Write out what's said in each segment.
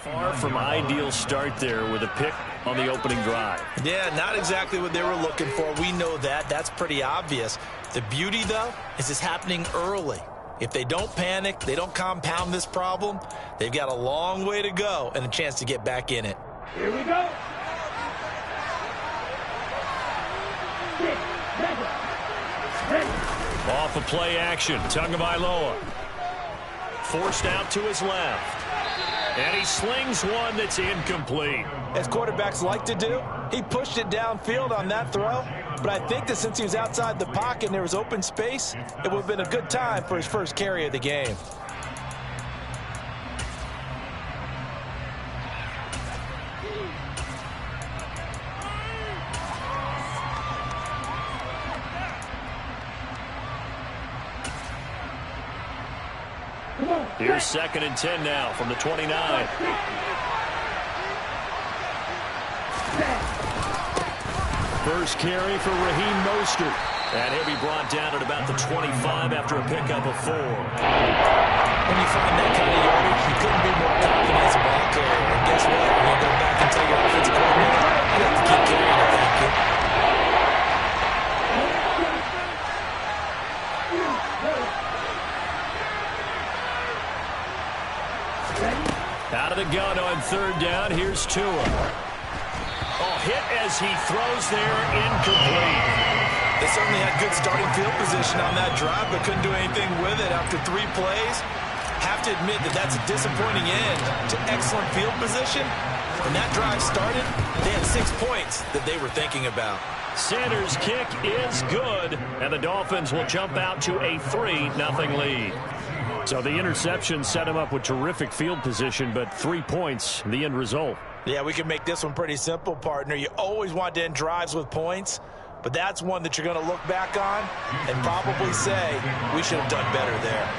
Far from ideal start there with a pick on the opening drive. Yeah, not exactly what they were looking for. We know that. That's pretty obvious. The beauty, though, is it's happening early. If they don't panic, they don't compound this problem, they've got a long way to go and a chance to get back in it. Here we go. Off of play action, Tagovailoa. Forced out to his left. And he slings one that's incomplete. As quarterbacks like to do, he pushed it downfield on that throw. But I think that since he was outside the pocket and there was open space, it would have been a good time for his first carry of the game. Here's 2nd and 10 now from the 29. First carry for Raheem Mostert. And he'll be brought down at about the 25 after a pickup of 4. When you find that kind of yardage, you couldn't be more confident as a ball carrier. And guess what? When you go back and tell your offensive coordinator, you have to keep carrying it, thank you. Out of the gun on 3rd down. Here's Tua. Oh, hit as he throws there, incomplete. They certainly had good starting field position on that drive, but couldn't do anything with it after 3 plays. Have to admit that that's a disappointing end to excellent field position. When that drive started, they had 6 points that they were thinking about. Sanders' kick is good, and the Dolphins will jump out to a 3-0 lead. So the interception set him up with terrific field position, but 3 points, the end result. Yeah, we can make this one pretty simple, partner. You always want to end drives with points, but that's one that you're going to look back on and probably say, we should have done better there.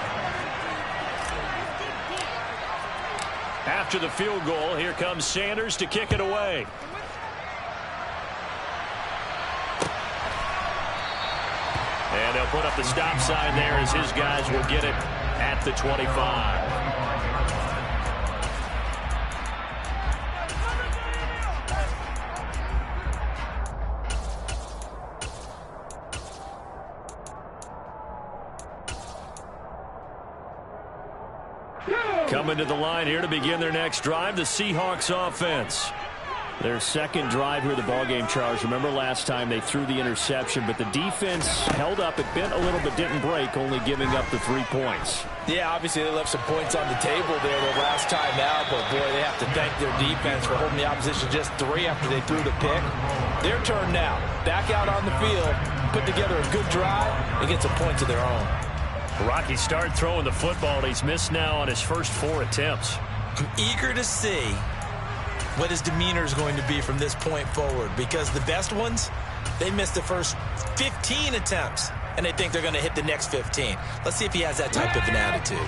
After the field goal, here comes Sanders to kick it away. And they'll put up the stop sign there as his guys will get it at the 25. Coming to the line here to begin their next drive, the Seahawks offense. Their second drive here of the ballgame, Charles. Remember last time they threw the interception, but the defense held up. It bent a little bit, didn't break, only giving up the 3 points. Yeah, obviously they left some points on the table there the last time out, but boy, they have to thank their defense for holding the opposition just 3 after they threw the pick. Their turn now. Back out on the field, put together a good drive, and get some points of their own. Rocky start throwing the football. He's missed now on his first 4 attempts. I'm eager to see what his demeanor is going to be from this point forward, because the best ones, they missed the first 15 attempts, and they think they're going to hit the next 15. Let's see if he has that type of an attitude.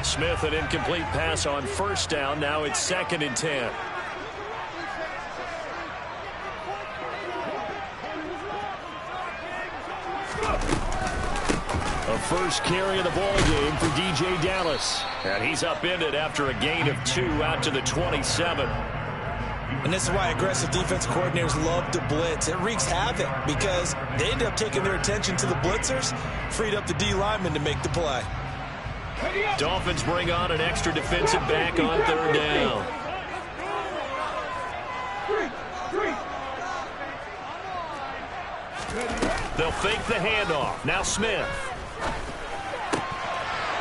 Smith, an incomplete pass on 1st down. Now it's 2nd and 10. A first carry of the ball game for DJ Dallas. And he's upended after a gain of 2 out to the 27. And this is why aggressive defense coordinators love to blitz. It wreaks havoc because they end up taking their attention to the blitzers, freed up the D lineman to make the play. Dolphins bring on an extra defensive back on 3rd down. They'll fake the handoff. Now Smith.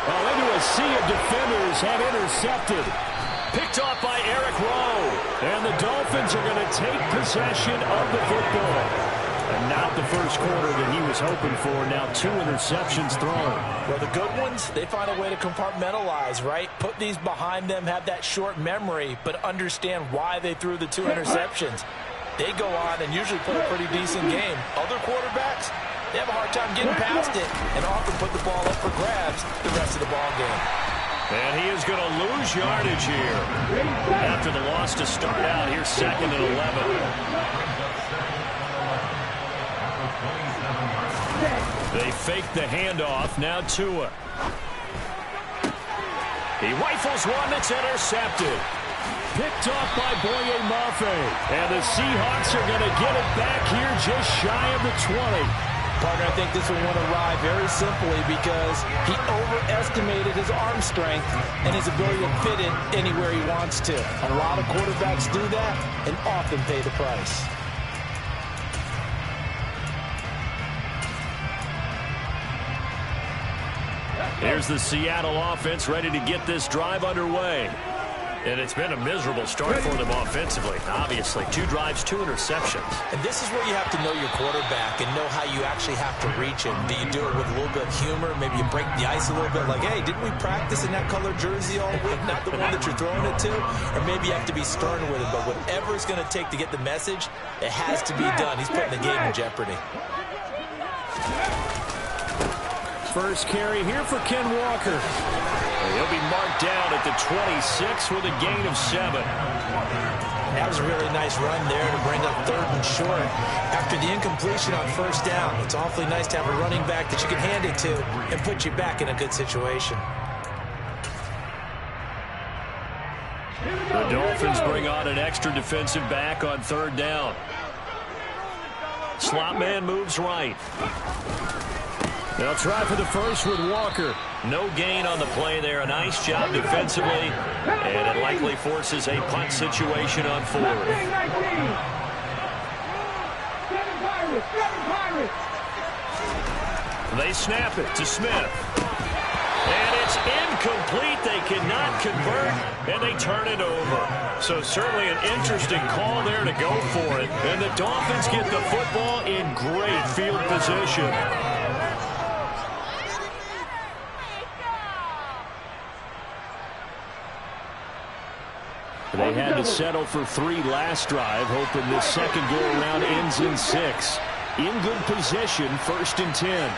Well, into a sea of defenders have intercepted. Picked off by Eric Rowe. And the Dolphins are going to take possession of the football. And not the first quarter that he was hoping for. Now 2 interceptions thrown. Well, the good ones, they find a way to compartmentalize, right? Put these behind them, have that short memory, but understand why they threw the 2 interceptions. They go on and usually play a pretty decent game. Other quarterbacks, they have a hard time getting past it and often put the ball up for grabs the rest of the ball game. And he is going to lose yardage here. After the loss to start out, here's 2nd and 11. They fake the handoff. Now Tua. He rifles one that's intercepted. picked off by Boye Mafe. And the Seahawks are going to get it back here just shy of the 20. Partner, I think this one won't arrive very simply because he overestimated his arm strength and his ability to fit it anywhere he wants to. A lot of quarterbacks do that and often pay the price. Here's the Seattle offense ready to get this drive underway. And it's been a miserable start for them offensively. Obviously, 2 drives, 2 interceptions. And this is where you have to know your quarterback and know how you actually have to reach him. Do you do it with a little bit of humor? Maybe you break the ice a little bit like, hey, didn't we practice in that color jersey all week? Not the one that you're throwing it to? Or maybe you have to be stern with it. But whatever it's going to take to get the message, it has to be done. He's putting the game in jeopardy. First carry here for Ken Walker. He'll be marked down at the 26 with a gain of 7. That was a really nice run there to bring up 3rd and short. After the incompletion on 1st down, it's awfully nice to have a running back that you can hand it to and put you back in a good situation. The Dolphins bring on an extra defensive back on 3rd down. Slot man moves right. They'll try for the first with Walker. No gain on the play there. A nice job defensively. And it likely forces a punt situation on 4th. They snap it to Smith. And it's incomplete. They cannot convert, and they turn it over. So certainly an interesting call there to go for it. And the Dolphins get the football in great field position. They had to settle for 3 last drive, hoping this second go-around ends in 6. In good position, 1st and 10.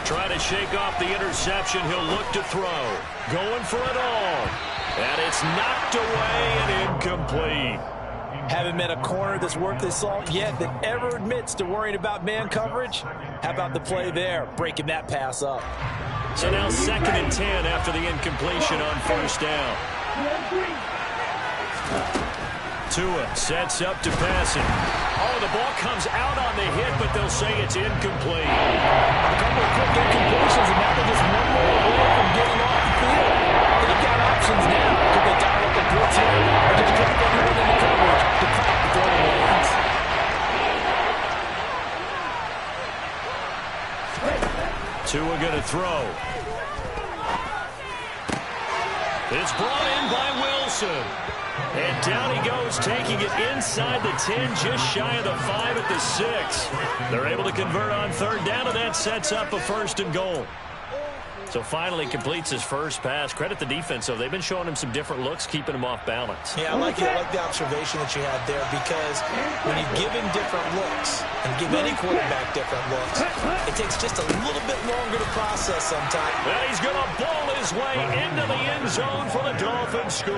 Trying to shake off the interception. He'll look to throw. Going for it all. And it's knocked away and incomplete. Haven't met a corner that's worth his salt yet that ever admits to worrying about man coverage. How about the play there, breaking that pass up? So now 2nd and 10 after the incompletion on 1st down. Tua sets up to pass it. Oh, the ball comes out on the hit, but they'll say it's incomplete. A couple of quick incompletions, and now they're just one more away from getting off the field. They've got options now. Could they dial up the blitz here, or just drop everyone in the coverage to crack the throwing lanes? Tua going to throw. It's brought in by Wilson. And down he goes, taking it inside the 10, just shy of the 5 at the 6. They're able to convert on 3rd down, and that sets up a 1st and goal. So finally completes his first pass. Credit the defense, though. They've been showing him some different looks, keeping him off balance. Yeah, I like it. I like the observation that you had there, because when you give him different looks and give any quarterback different looks, it takes just a little bit longer to process sometimes. And he's going to ball his way into the end zone for the Dolphins score.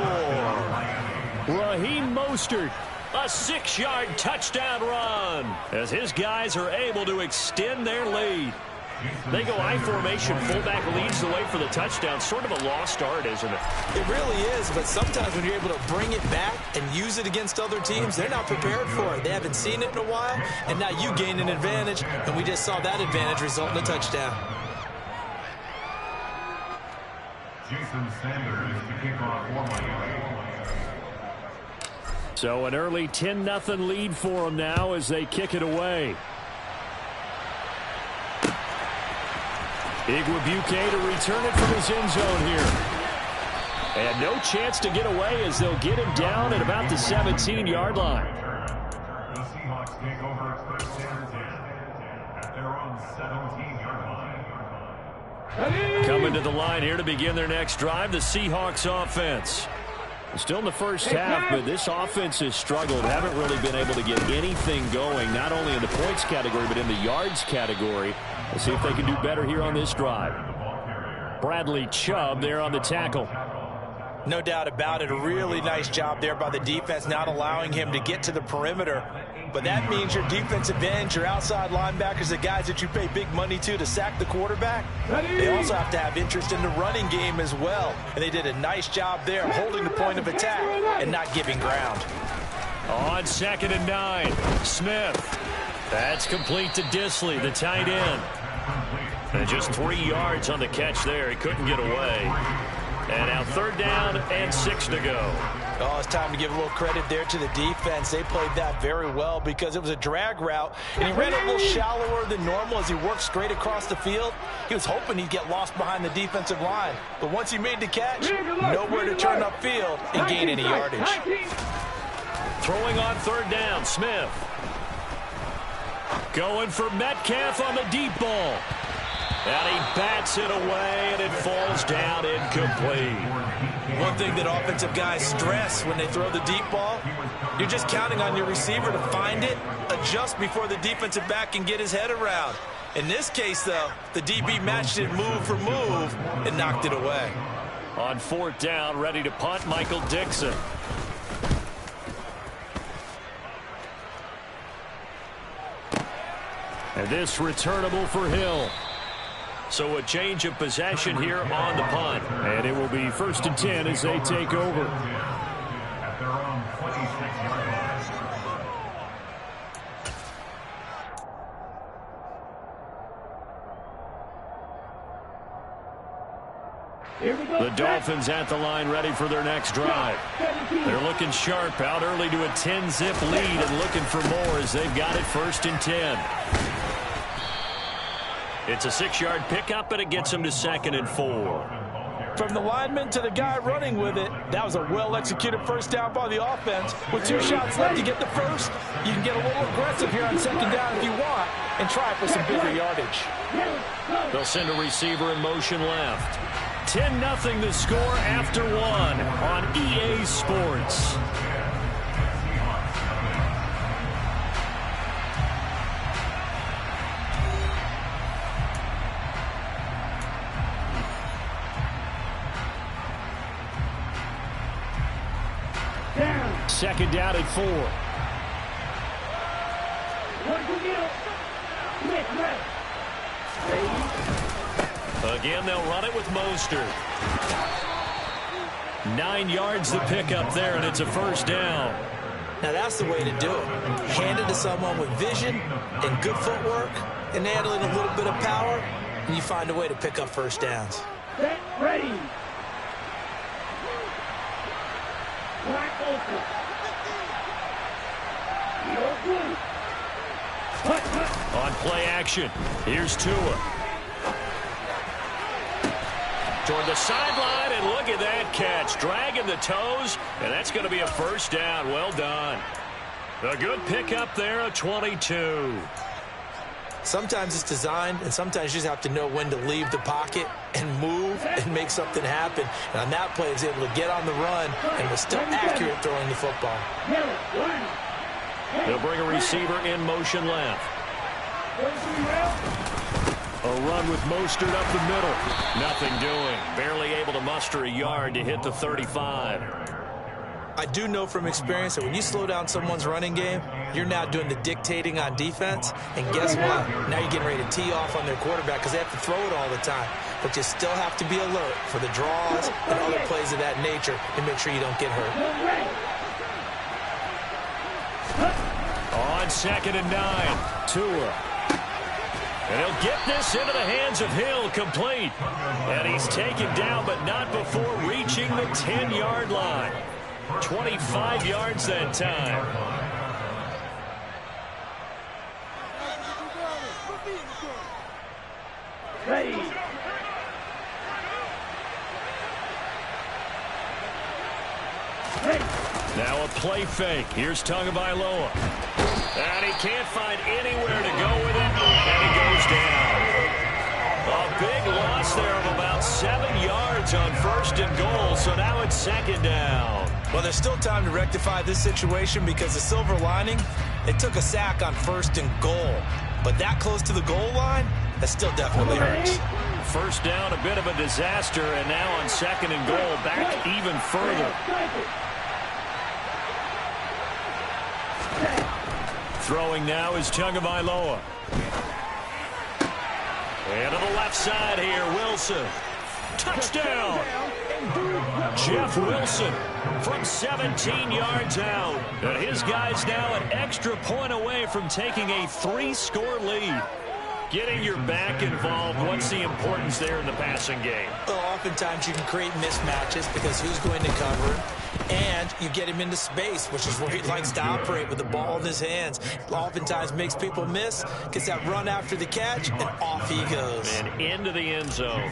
Raheem Mostert, a 6-yard touchdown run as his guys are able to extend their lead. They go I formation, fullback leads the way for the touchdown. Sort of a lost art, isn't it? It really is, but sometimes when you're able to bring it back and use it against other teams, they're not prepared for it. They haven't seen it in a while, and now you gain an advantage, and we just saw that advantage result in a touchdown. Jason Sanders to kick off for Miami. So an early 10-0 lead for them now as they kick it away. Igwebuike to return it from his end zone here. And no chance to get away as they'll get him down at about the 17-yard line. The Seahawks take over 1st and 10 at their own 17-yard line. Coming to the line here to begin their next drive, the Seahawks offense. Still in the first half, but this offense has struggled. Haven't really been able to get anything going, not only in the points category, but in the yards category. Let's see if they can do better here on this drive. Bradley Chubb there on the tackle. No doubt about it. A really nice job there by the defense, not allowing him to get to the perimeter. But that means your defensive ends, your outside linebackers, the guys that you pay big money to sack the quarterback, they also have to have interest in the running game as well. And they did a nice job there holding the point of attack and not giving ground. On 2nd and 9, Smith. That's complete to Disley, the tight end. And just 3 yards on the catch there. He couldn't get away. And now 3rd down and 6 to go. Oh, it's time to give a little credit there to the defense. They played that very well because it was a drag route, and he ran a little shallower than normal as he worked straight across the field. He was hoping he'd get lost behind the defensive line. But once he made the catch, nowhere to turn upfield and gain any yardage. Throwing on 3rd down, Smith. Going for Metcalf on the deep ball. And he bats it away, and it falls down incomplete. One thing that offensive guys stress when they throw the deep ball, you're just counting on your receiver to find it, adjust before the defensive back can get his head around. In this case, though, the DB matched it move for move and knocked it away. On 4th down, ready to punt, Michael Dixon. And this returnable for Hill. So a change of possession here on the punt. And it will be 1st and 10 as they take over. At their own 26-yard line. The Dolphins at the line ready for their next drive. They're looking sharp, out early to a 10-zip lead and looking for more as they've got it 1st and 10. It's a 6-yard pickup, and it gets them to 2nd and 4. From the lineman to the guy running with it, that was a well-executed 1st down by the offense. With 2 shots left to get the first, you can get a little aggressive here on 2nd down if you want and try for some bigger yardage. They'll send a receiver in motion left. 10-0 the score after 1 on EA Sports. Second down at 4. Again, they'll run it with Mostert. 9 yards the pickup there, and it's a 1st down. Now that's the way to do it. Hand it to someone with vision and good footwork, and add in a little bit of power, and you find a way to pick up 1st downs. Ready. On play action, here's Tua. Toward the sideline, and look at that catch. Dragging the toes, and that's going to be a 1st down. Well done. A good pickup there, a 22. Sometimes it's designed, and sometimes you just have to know when to leave the pocket and move and make something happen. And on that play, he was able to get on the run and was still accurate throwing the football. They'll bring a receiver in motion left. A run with Mostert up the middle. Nothing doing. Barely able to muster a yard to hit the 35. I do know from experience that when you slow down someone's running game, you're now doing the dictating on defense. And guess what? Now you're getting ready to tee off on their quarterback because they have to throw it all the time. But you still have to be alert for the draws and other plays of that nature and make sure you don't get hurt. On 2nd and 9, Tua. And he'll get this into the hands of Hill, complete. And he's taken down, but not before reaching the 10-yard line. 25 yards that time. Ready. Now a play fake. Here's Tagovailoa. And he can't find anywhere to go with it. And he goes down. A big loss there of about 7 yards on 1st and goal. So now it's 2nd down. Well, there's still time to rectify this situation because the silver lining, they took a sack on 1st and goal. But that close to the goal line, that still definitely hurts. First down, a bit of a disaster, and now on 2nd and goal, back even further. Throwing now is Tagovailoa. And to the left side here, Wilson. Touchdown! Jeff Wilson from 17 yards out. And his guy's now an extra point away from taking a 3-score lead. Getting your back involved, what's the importance there in the passing game? Well, oftentimes you can create mismatches because who's going to cover him? And you get him into space, which is where he likes to operate with the ball in his hands. Oftentimes makes people miss, gets that run after the catch, and off he goes. And into the end zone.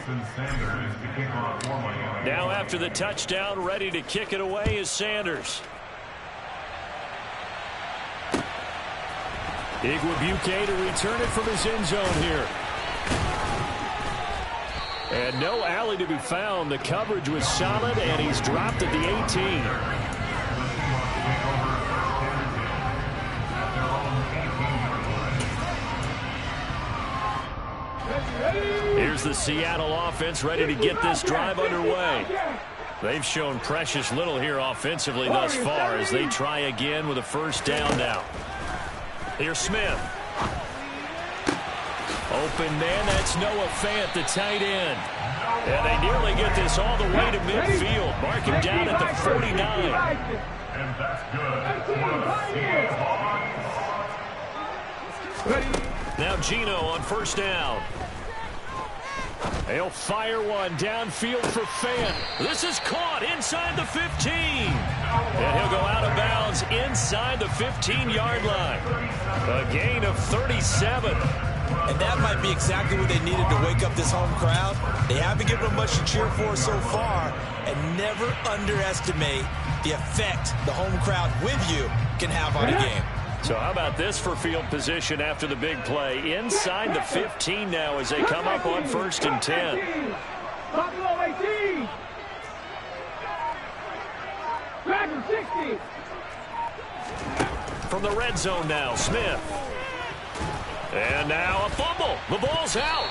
Now after the touchdown, ready to kick it away is Sanders. Igwebuike to return it from his end zone here. And no alley to be found. The coverage was solid, and he's dropped at the 18. Here's the Seattle offense ready to get this drive underway. They've shown precious little here offensively thus far as they try again with a first down now. Here's Smith. Open man, that's Noah Fant, the tight end. And they nearly get this all the way to midfield. Mark him down at the 49. And that's good. Now Geno on first down. He'll fire one downfield for Fant. This is caught inside the 15. And he'll go out of bounds inside the 15-yard line. A gain of 37. And that might be exactly what they needed to wake up this home crowd. They haven't given them much to cheer for so far. And never underestimate the effect the home crowd with you can have on a game. So how about this for field position after the big play? Inside the 15 now as they come up on 1st and 10. Buffalo 18. Dragon 60. From the red zone now, Smith. And now a fumble. The ball's out.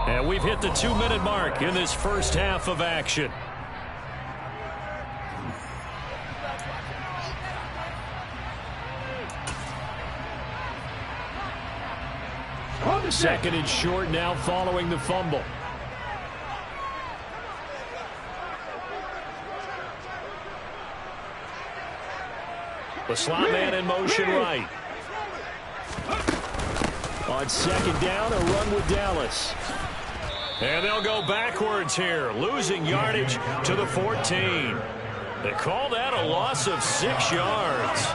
And we've hit the 2-minute mark in this first half of action. Second and short now following the fumble. The slot man in motion right. On 2nd down, a run with Dallas. And they'll go backwards here, losing yardage to the 14. They call that a loss of 6 yards.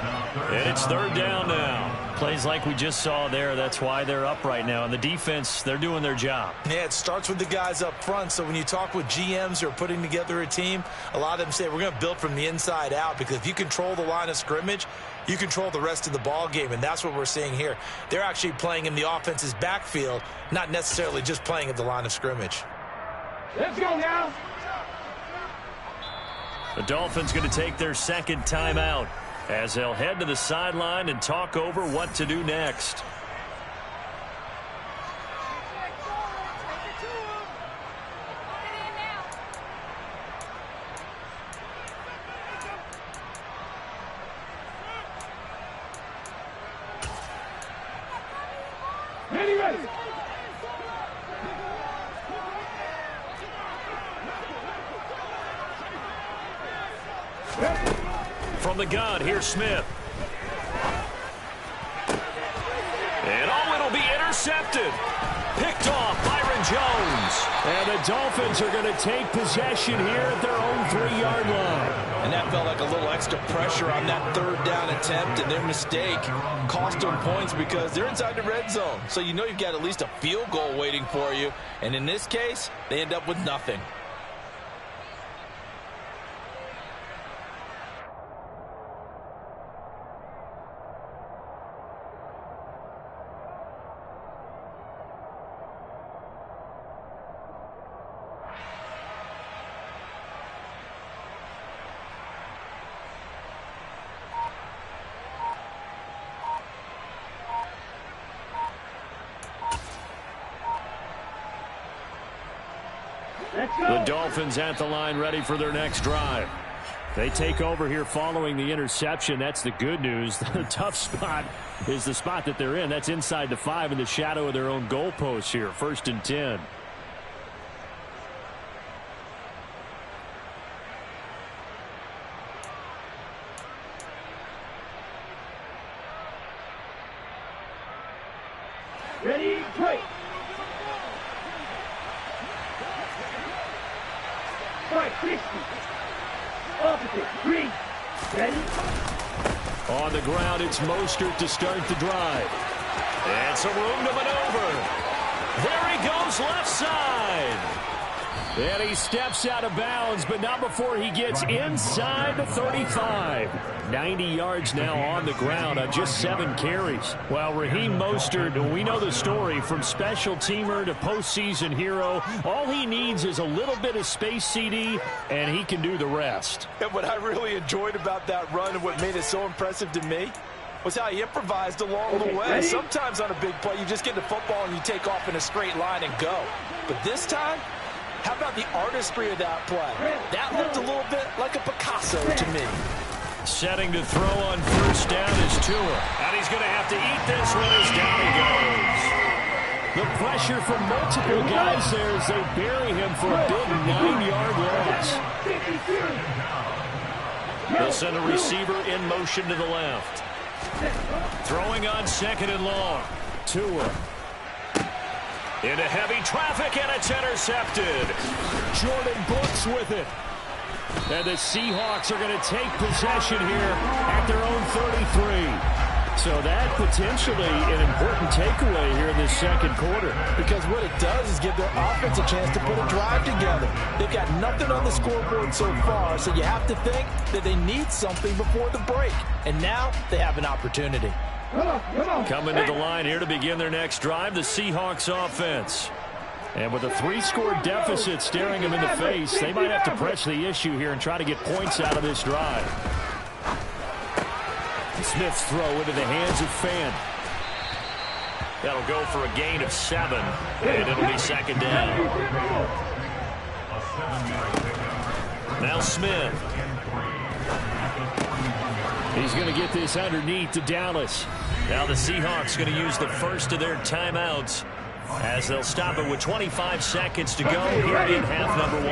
And it's 3rd down now. Plays like we just saw there, that's why they're up right now. And the defense, they're doing their job. Yeah, it starts with the guys up front. So when you talk with GMs who are putting together a team, a lot of them say we're going to build from the inside out, because if you control the line of scrimmage, you control the rest of the ball game, and that's what we're seeing here. They're actually playing in the offense's backfield, not necessarily just playing at the line of scrimmage. Let's go now. The Dolphins going to take their 2nd timeout as they'll head to the sideline and talk over what to do next. Ready. From the gun, here's Smith. And it'll be intercepted. Picked off Byron Jones. And the Dolphins are going to take possession here at their own 3-yard line. And that felt like a little extra pressure on that 3rd down attempt, and their mistake cost them points because they're inside the red zone. So you know you've got at least a field goal waiting for you. And in this case, they end up with nothing. The Dolphins at the line, ready for their next drive. They take over here following the interception. That's the good news. The tough spot is the spot that they're in. That's inside the 5 in the shadow of their own goalpost here. 1st and 10. Ready, play. Right, 60. Opposite, 3. Ready. On the ground, it's Mostert to start the drive. And some room to maneuver. There he goes, left side. And he steps out of bounds, but not before he gets inside the 35. 90 yards now on the ground on just 7 carries. Well, Raheem Mostert, we know the story, from special teamer to postseason hero. All he needs is a little bit of space, CD, and he can do the rest. And what I really enjoyed about that run and what made it so impressive to me was how he improvised along the way. Sometimes on a big play, you just get the football and you take off in a straight line and go. But this time, how about the artistry of that play? That looked a little bit like a Picasso to me. Setting to throw on 1st down is Tua. And he's going to have to eat this one as down he goes. The pressure from multiple guys there as they bury him for a big 9-yard loss. They'll send a receiver in motion to the left. Throwing on 2nd and long. Tua. Into heavy traffic, and it's intercepted. Jordan Brooks with it. And the Seahawks are going to take possession here at their own 33. So that potentially an important takeaway here in this 2nd quarter. Because what it does is give their offense a chance to put a drive together. They've got nothing on the scoreboard so far, so you have to think that they need something before the break. And now they have an opportunity. Coming to the line here to begin their next drive, the Seahawks offense. And with a 3-score deficit staring them in the face, they might have to press the issue here and try to get points out of this drive. Smith's throw into the hands of Fan. That'll go for a gain of 7, and it'll be 2nd down. Now Smith. He's going to get this underneath to Dallas. Now the Seahawks going to use the first of their timeouts as they'll stop it with 25 seconds to go here in half number 1.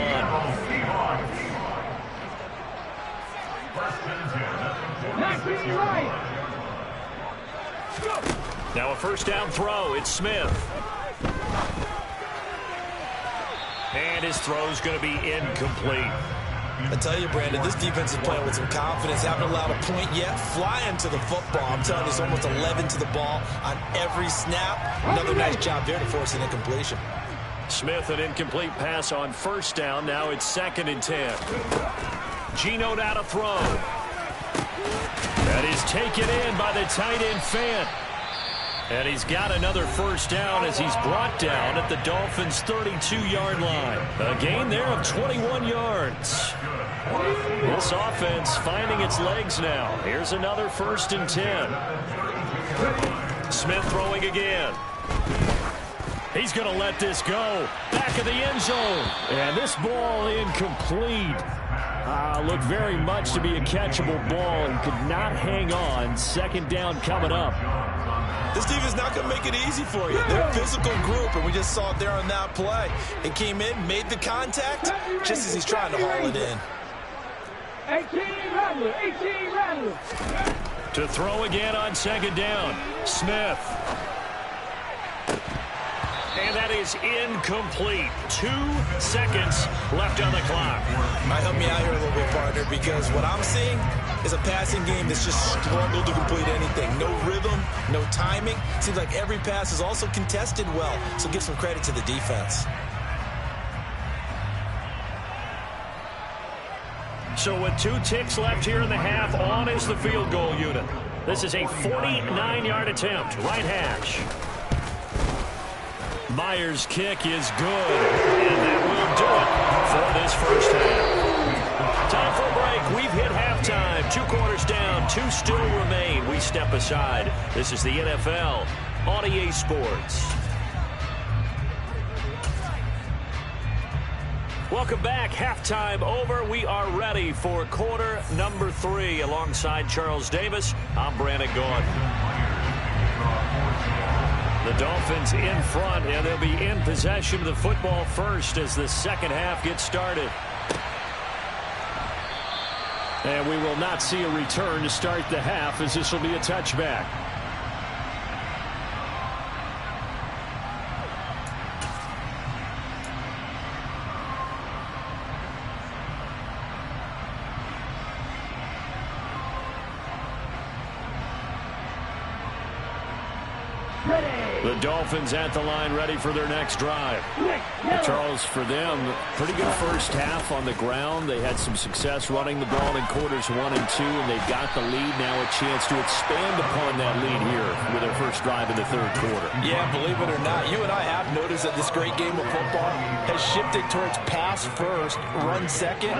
Now a 1st down throw. It's Smith. And his throw's going to be incomplete. I tell you, Brandon, this defense is playing with some confidence. Haven't allowed a point yet. Flying to the football. I'm telling you, it's almost 11 to the ball on every snap. Another nice job there to force an incompletion. Smith, an incomplete pass on 1st down. Now it's 2nd and 10. Geno out to throw. That is taken in by the tight end Fan. And he's got another 1st down as he's brought down at the Dolphins' 32-yard line. A gain there of 21 yards. This offense finding its legs now. Here's another 1st and 10. Smith throwing again. He's going to let this go. Back of the end zone. And this ball incomplete. Looked very much to be a catchable ball and could not hang on. 2nd down coming up. This defense is not going to make it easy for you. They're a physical group, and we just saw it there on that play. It came in, made the contact, just as he's trying to haul it in. 18 Rattler, 18 Rattler. To throw again on 2nd down. Smith. And that is incomplete. 2 seconds left on the clock. Might help me out here a little bit, partner, because what I'm seeing is a passing game that's just struggled to complete anything. No rhythm, no timing. Seems like every pass is also contested well, so give some credit to the defense. So with 2 ticks left here in the half, on is the field goal unit. This is a 49-yard attempt, right hash. Myers' kick is good, and that will do it for this 1st half. Time for a break. We've hit halftime. 2 quarters down, 2 still remain. We step aside. This is the NFL on EA Sports. Welcome back. Halftime over. We are ready for quarter number 3. Alongside Charles Davis, I'm Brandon Gaud. The Dolphins in front, and they'll be in possession of the football first as the second half gets started. And we will not see a return to start the half, as this will be a touchback. The Dolphins at the line, ready for their next drive. Charles, for them, pretty good first half on the ground. They had some success running the ball in quarters 1 and 2, and they've got the lead. Now a chance to expand upon that lead here with their first drive in the third quarter. Yeah, believe it or not, you and I have noticed that this great game of football has shifted towards pass first, run second.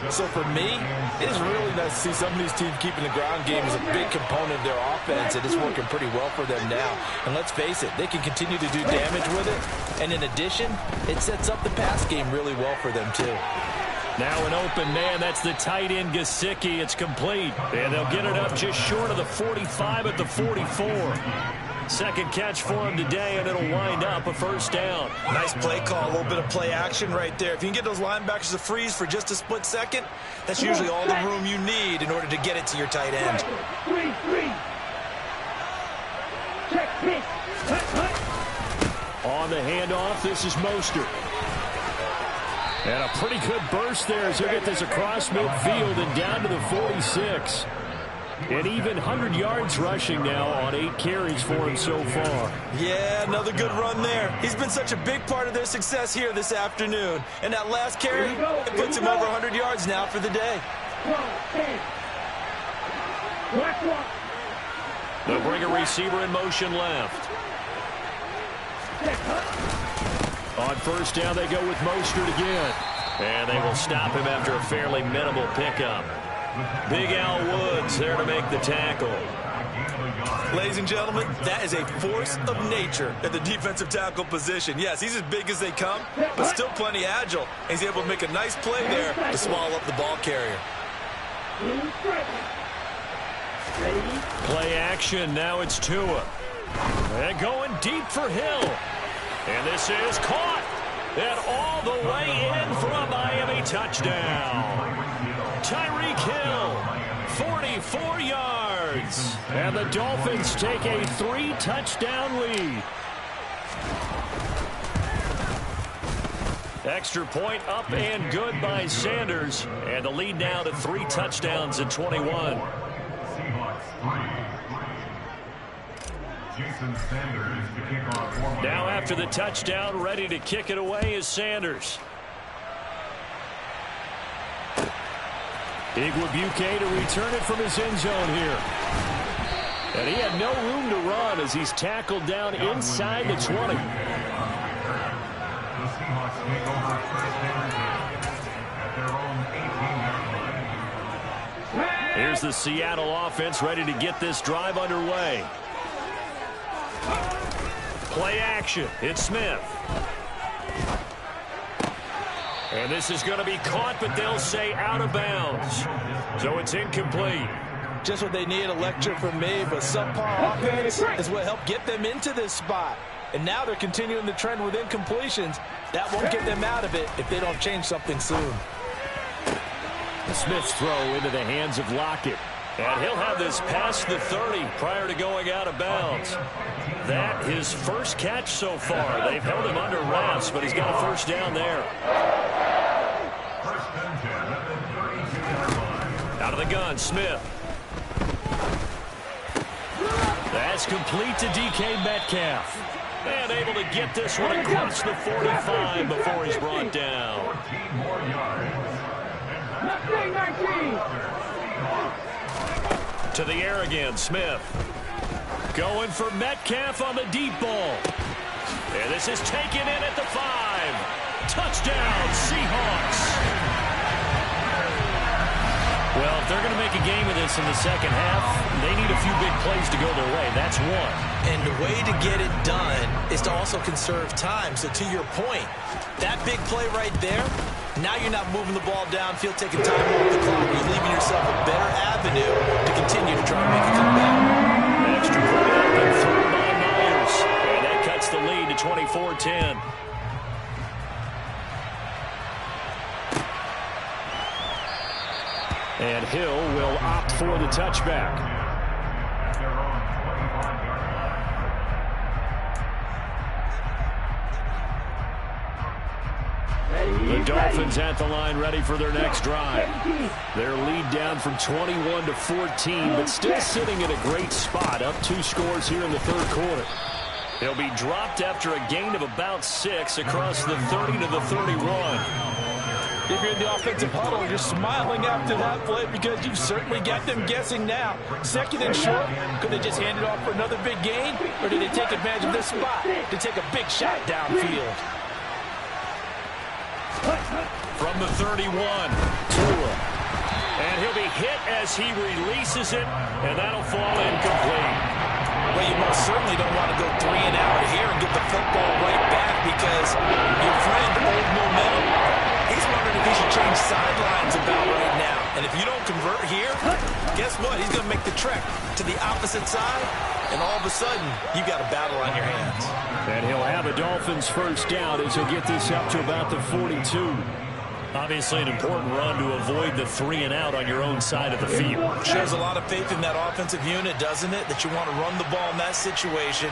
So for me, it is really nice to see some of these teams keeping the ground game as a big component of their offense, and it's working pretty well for them now. And let's face it, they can continue to do damage with it. And in addition, it sets up the pass game really well for them, too. Now an open man. That's the tight end, Gesicki. It's complete. And they'll get it up just short of the 45 at the 44. Second catch for him today, and it'll wind up a first down. Nice play call, a little bit of play action right there. If you can get those linebackers to freeze for just a split second, that's usually all the room you need in order to get it to your tight end. On the handoff, this is Mostert. And a pretty good burst there as he'll get this across midfield and down to the 46. And even 100 yards rushing now on 8 carries for him so far. Yeah, another good run there. He's been such a big part of their success here this afternoon. And that last carry, it puts him over 100 yards now for the day. They'll bring a receiver in motion left. On first down, they go with Mostert again. And they will stop him after a fairly minimal pickup. Big Al Woods there to make the tackle. Ladies and gentlemen, that is a force of nature at the defensive tackle position. Yes, he's as big as they come, but still plenty agile. He's able to make a nice play there to swallow up the ball carrier. Play action. Now it's Tua. And going deep for Hill. And this is caught. And all the way in for a Miami touchdown. Tyreek Hill, 44 yards. And the Dolphins take a 3-touchdown lead. Extra point up and good by Sanders. And the lead now to 3 touchdowns at 21. Now after the touchdown, ready to kick it away is Sanders. Igwebuike to return it from his end zone here. And he had no room to run as he's tackled down inside the 20. Here's the Seattle offense ready to get this drive underway. Play action. It's Smith. And this is going to be caught, but they'll say out of bounds. So it's incomplete. Just what they need, a lecture from me, but subpar offense is what helped get them into this spot. And now they're continuing the trend with incompletions. That won't get them out of it if they don't change something soon. Smith's throw into the hands of Lockett. And he'll have this past the 30 prior to going out of bounds. That his first catch so far. They've held him under wraps, but he's got a first down there. Out of the gun, Smith. That's complete to DK Metcalf. And able to get this one across the 45 before he's brought down. To the air again, Smith. Going for Metcalf on the deep ball. And this is taken in at the 5. Touchdown, Seahawks. Well, if they're going to make a game of this in the second half, they need a few big plays to go their way. That's one. And the way to get it done is to also conserve time. So to your point, that big play right there, Now you're not moving the ball downfield, taking time off the clock. You're leaving yourself a better avenue to continue to try to make a comeback. Extra point up and through by Myers. And that cuts the lead to 24-10. And Hill will opt for the touchback. The Dolphins at the line ready for their next drive. Their lead down from 21 to 14, but still sitting in a great spot, up 2 scores here in the third quarter. They'll be dropped after a gain of about 6 across the 30 to the 31. If you're in the offensive huddle, you're smiling after that play because you've certainly got them guessing now. Second and short, could they just hand it off for another big gain? Or did they take advantage of this spot to take a big shot downfield? From the 31, Tua. And he'll be hit as he releases it, and that'll fall incomplete. Well, you most certainly don't want to go 3 and out here and get the football right back because your friend, old momentum, he's wondering if he should change sidelines about right now. And if you don't convert here, guess what? He's going to make the trek to the opposite side, and all of a sudden, you've got a battle on your hands. And he'll have a Dolphins first down as he'll get this up to about the 42. Obviously an important run to avoid the 3 and out on your own side of the field. Shows a lot of faith in that offensive unit, doesn't it? That you want to run the ball in that situation.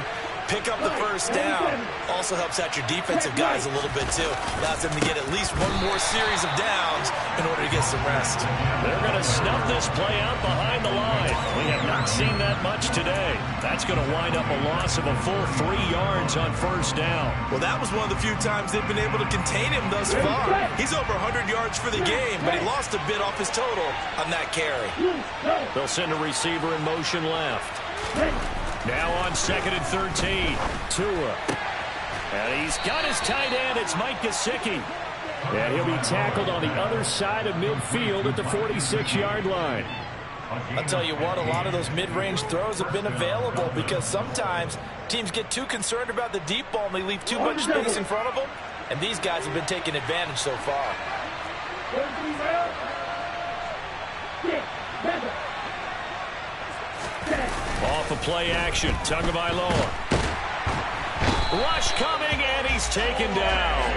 Pick up the first down. Also helps out your defensive guys a little bit, too. Allows them to get at least one more series of downs in order to get some rest. They're going to snuff this play out behind the line. We have not seen that much today. That's going to wind up a loss of a full 3 yards on first down. Well, that was one of the few times they've been able to contain him thus far. He's over 100 yards for the game, but he lost a bit off his total on that carry. They'll send a receiver in motion left. Now on 2nd and 13, Tua. And he's got his tight end. It's Mike Gesicki. And he'll be tackled on the other side of midfield at the 46-yard line. I'll tell you what, a lot of those mid-range throws have been available because sometimes teams get too concerned about the deep ball and they leave too much space in front of them. And these guys have been taking advantage so far. Off of play action, Tagovailoa. Rush coming, and he's taken down.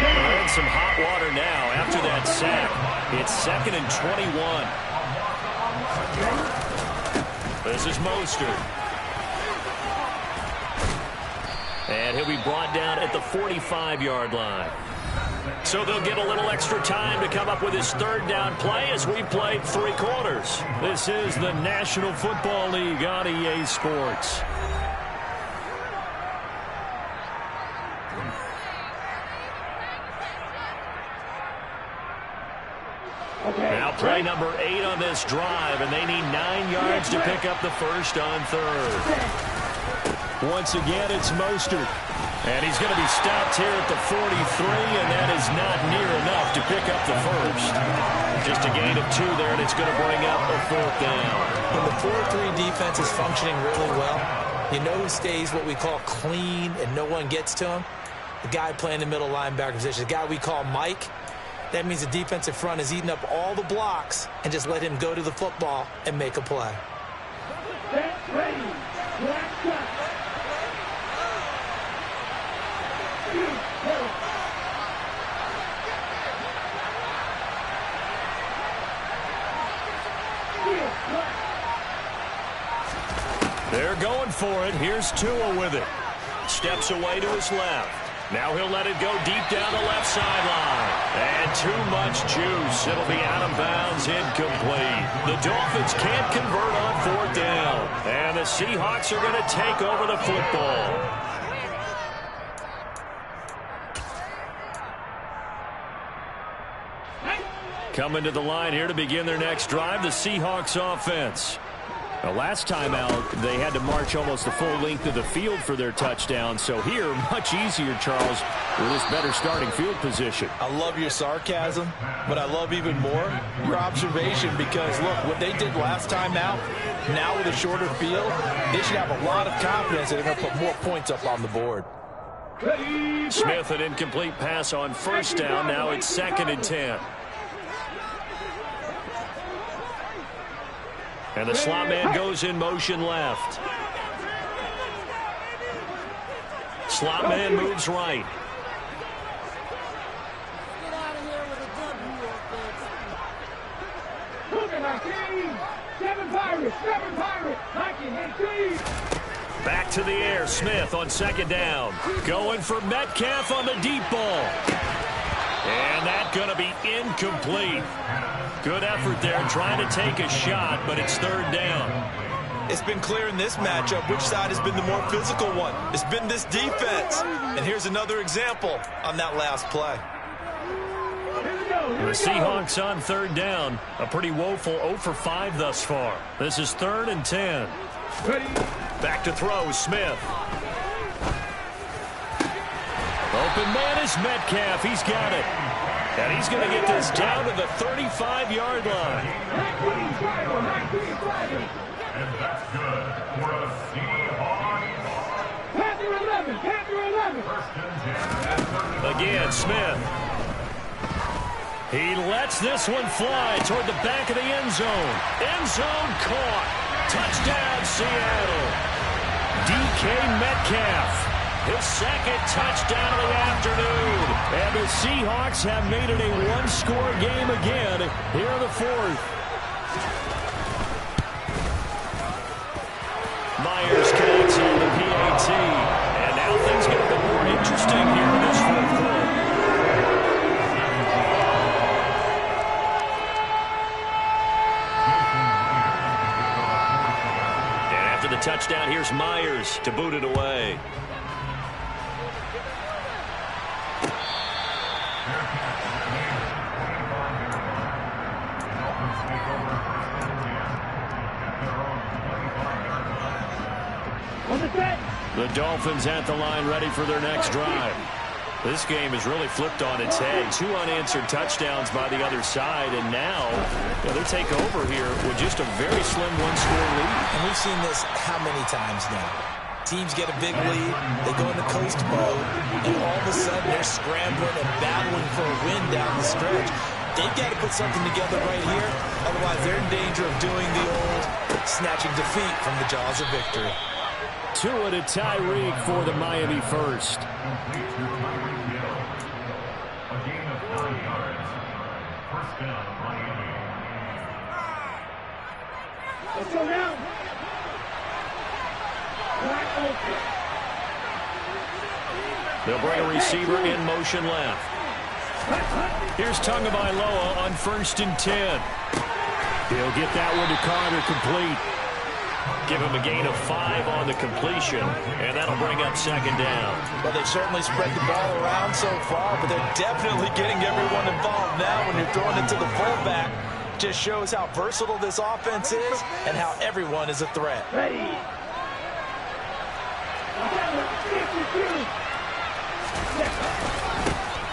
We're in some hot water now after that sack. It's 2nd and 21. This is Mostert. And he'll be brought down at the 45-yard line. So they'll get a little extra time to come up with his 3rd down play as we played 3 quarters. This is the National Football League on EA Sports. Now play number 8 on this drive, and they need 9 yards to pick up the first on 3rd. Once again, it's Mostert. And he's going to be stopped here at the 43, and that is not near enough to pick up the first. Just a gain of 2 there, and it's going to bring up a 4th down. When the 4-3 defense is functioning really well, you know who stays what we call clean and no one gets to him? The guy playing the middle linebacker position, the guy we call Mike. That means the defensive front is eating up all the blocks and just let him go to the football and make a play. They're going for it. Here's Tua with it. Steps away to his left. Now he'll let it go deep down the left sideline. And too much juice. It'll be out of bounds, incomplete. The Dolphins can't convert on 4th down. And the Seahawks are going to take over the football. Coming to the line here to begin their next drive, the Seahawks offense. Now, last time out, they had to march almost the full length of the field for their touchdown. So here, much easier, Charles, with this better starting field position. I love your sarcasm, but I love even more your observation because, look, what they did last time out, now with a shorter field, they should have a lot of confidence that they're going to put more points up on the board. Ready, Smith, an incomplete pass on first down. Now it's 2nd and 10. And the slot man goes in motion left. Slot man moves right. Back to the air. Smith on 2nd down. Going for Metcalf on the deep ball. And that's going to be incomplete. Good effort there trying to take a shot, but it's 3rd down. It's been clear in this matchup which side has been the more physical one. It's been this defense. And here's another example on that last play. The Seahawks on 3rd down. A pretty woeful 0 for 5 thus far. This is 3rd and 10. Back to throw, Smith. Open man is Metcalf. He's got it. And he's going to get this down to the 35-yard line. And that's good for a Seahawks. Panther 11, Panther 11. 1st and 10. Again, Smith. He lets this one fly toward the back of the end zone. End zone caught. Touchdown, Seattle. DK Metcalf. His 2nd touchdown of the afternoon. And the Seahawks have made it a one-score game again here in the 4th. Myers connects on the PAT. And now things get a bit more interesting here in this 4th quarter. And after the touchdown, here's Myers to boot it away. The Dolphins at the line ready for their next drive. This game has really flipped on its head. 2 unanswered touchdowns by the other side, and now they take over here with just a very slim one-score lead. And we've seen this how many times now? Teams get a big lead, they go into coast mode, and all of a sudden they're scrambling and battling for a win down the stretch. They've got to put something together right here, otherwise they're in danger of doing the old snatching defeat from the jaws of victory. Tua to Tyreek for the Miami first. Complete to Tyreek Hill. A gain of 9 yards. 1st down, Miami. Let's go now. Wide open. They'll bring a receiver in motion left. Here's Tagovailoa on 1st and 10. He'll get that one to Carter complete. Give him a gain of 5 on the completion, and that'll bring up 2nd down. Well, they've certainly spread the ball around so far, but they're definitely getting everyone involved now when you're throwing it to the fullback. Just shows how versatile this offense is and how everyone is a threat. Ready.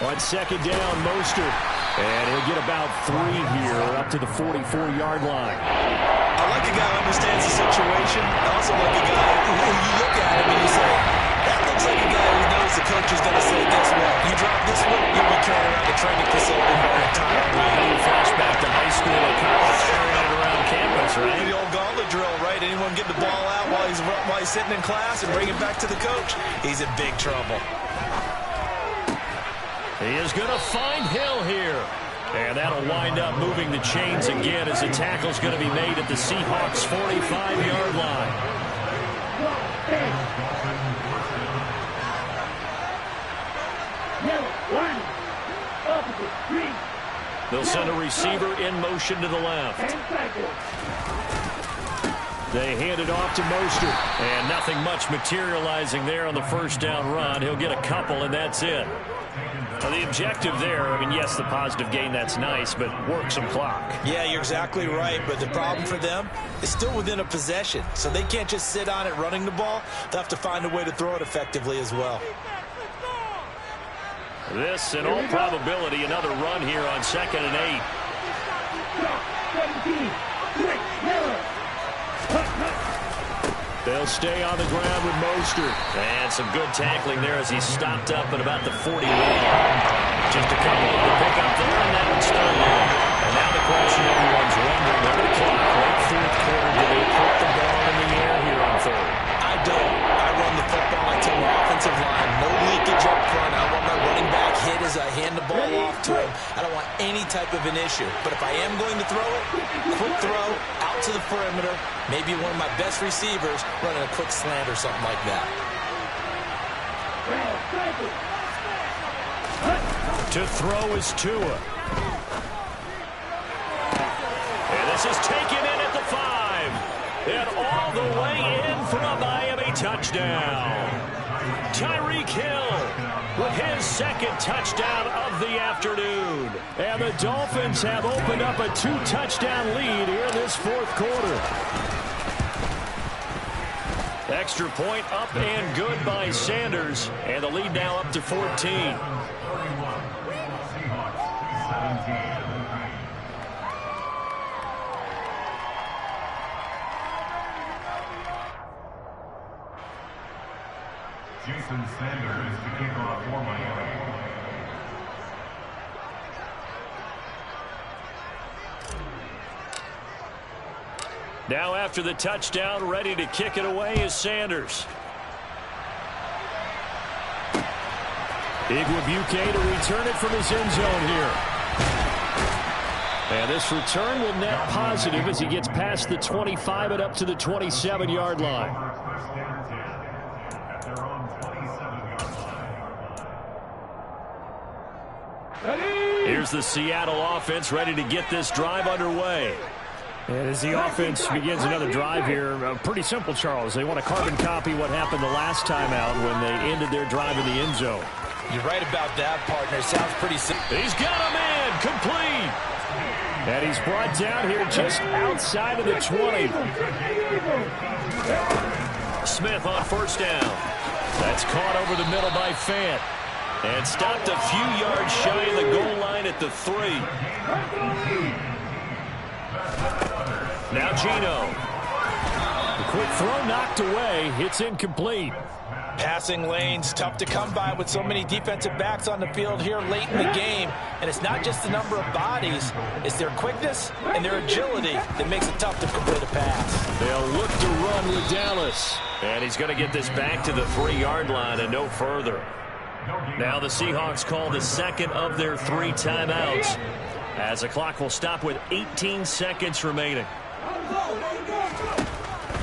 On 2nd down, Mostert. And he'll get about 3 here up to the 44-yard line. I like a guy who understands the situation. I also like a guy who you look at him and you say, that looks like a guy who knows the coach is going to say, guess what? You drop this one, you'll be carrying around the training facility for an entire week. Flashback to high school or college, carrying it around campus, right? The old gauntlet drill, right? Anyone get the ball out while he's sitting in class and bring it back to the coach? He's in big trouble. He is going to find Hill here. And that'll wind up moving the chains again as the tackle's going to be made at the Seahawks' 45-yard line. They'll send a receiver in motion to the left. They hand it off to Mostert. And nothing much materializing there on the 1st down run. He'll get a couple, and that's it. Well, the objective there, I mean, yes, the positive gain, that's nice, but work some clock. Yeah, you're exactly right, but the problem for them is still within a possession, so they can't just sit on it running the ball. They'll have to find a way to throw it effectively as well. This, in all probability, another run here on 2nd and 8. They'll stay on the ground with Mostert. And some good tackling there as he stopped up at about the 41. Just a couple of the pickup there, and that one's third down. And now the question everyone's wondering, on the clock, late fourth quarter, do they put the ball in the air here on third? I don't. I run the football. I tell my offensive line, no leakage up front. I want my running back hit as I hand the ball off to him. I don't want any type of an issue. But if I am going to throw it, quick throw, out to the perimeter, maybe one of my best receivers running a quick slant or something like that. To throw is Tua. And this is taken in at the 5. And all the way in for a Miami touchdown. Tyreek Hill with his second touchdown of the afternoon. And the Dolphins have opened up a 2-touchdown lead here in this fourth quarter. Extra point up and good by Sanders. And the lead now up to 14. Jason Sanders to kick off for Miami. Now after the touchdown, ready to kick it away is Sanders. Igwebuike to return it from his end zone here. And this return will net positive as he gets past the 25 and up to the 27-yard line. Here's the Seattle offense ready to get this drive underway. And as the offense begins another drive here, pretty simple, Charles. They want to carbon copy what happened the last time out when they ended their drive in the end zone. You're right about that, partner. Sounds pretty simple. He's got a man complete. And he's brought down here just outside of the 20. Smith on first down. That's caught over the middle by Fant. And stopped a few yards shy of the goal line at the 3. Now Geno. The quick throw knocked away. It's incomplete. Passing lanes, tough to come by with so many defensive backs on the field here late in the game. And it's not just the number of bodies. It's their quickness and their agility that makes it tough to complete a pass. They'll look to run with Dallas. And he's going to get this back to the 3-yard line and no further. Now the Seahawks call the second of their 3 timeouts as the clock will stop with 18 seconds remaining.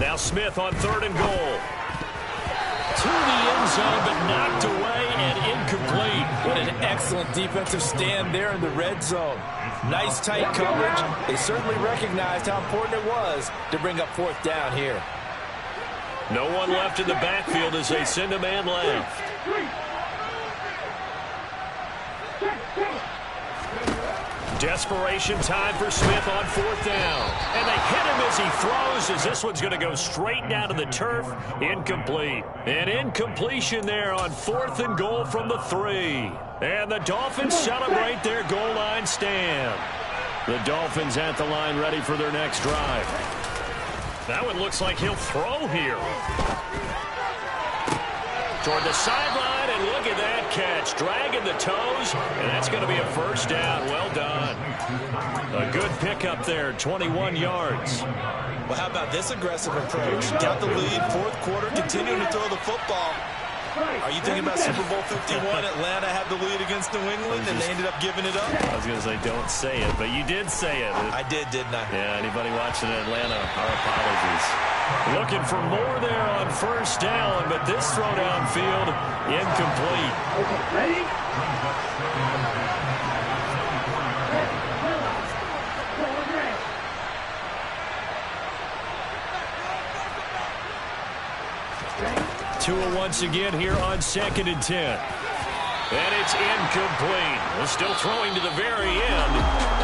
Now Smith on 3rd and goal. To the end zone, but knocked away and incomplete. What an excellent defensive stand there in the red zone. Nice tight coverage. They certainly recognized how important it was to bring up 4th down here. No one left in the backfield as they send a man left. Desperation time for Smith on 4th down. And they hit him as he throws as this one's going to go straight down to the turf. Incomplete. An incompletion there on 4th and goal from the 3. And the Dolphins celebrate their goal line stand. The Dolphins at the line ready for their next drive. That one looks like he'll throw here. Toward the sideline, and look at that catch. Dragging the toes, and that's going to be a first down. Well done. A good pickup there, 21 yards. Well, how about this aggressive approach? Got the lead, 4th quarter, continuing to throw the football. Are you thinking about Super Bowl 51? Atlanta had the lead against New England, and they ended up giving it up? I was going to say, don't say it, but you did say it. I did, didn't I? Yeah, anybody watching Atlanta, our apologies. Looking for more there on first down, but this throw downfield, incomplete. Okay, ready? 2 once again here on 2nd and 10. And it's incomplete. We're still throwing to the very end,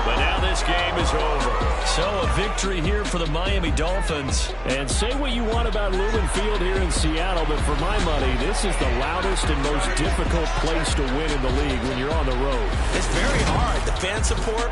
but now this game is over. So a victory here for the Miami Dolphins. And say what you want about Lumen Field here in Seattle, but for my money, this is the loudest and most difficult place to win in the league when you're on the road. It's very hard. The fan support.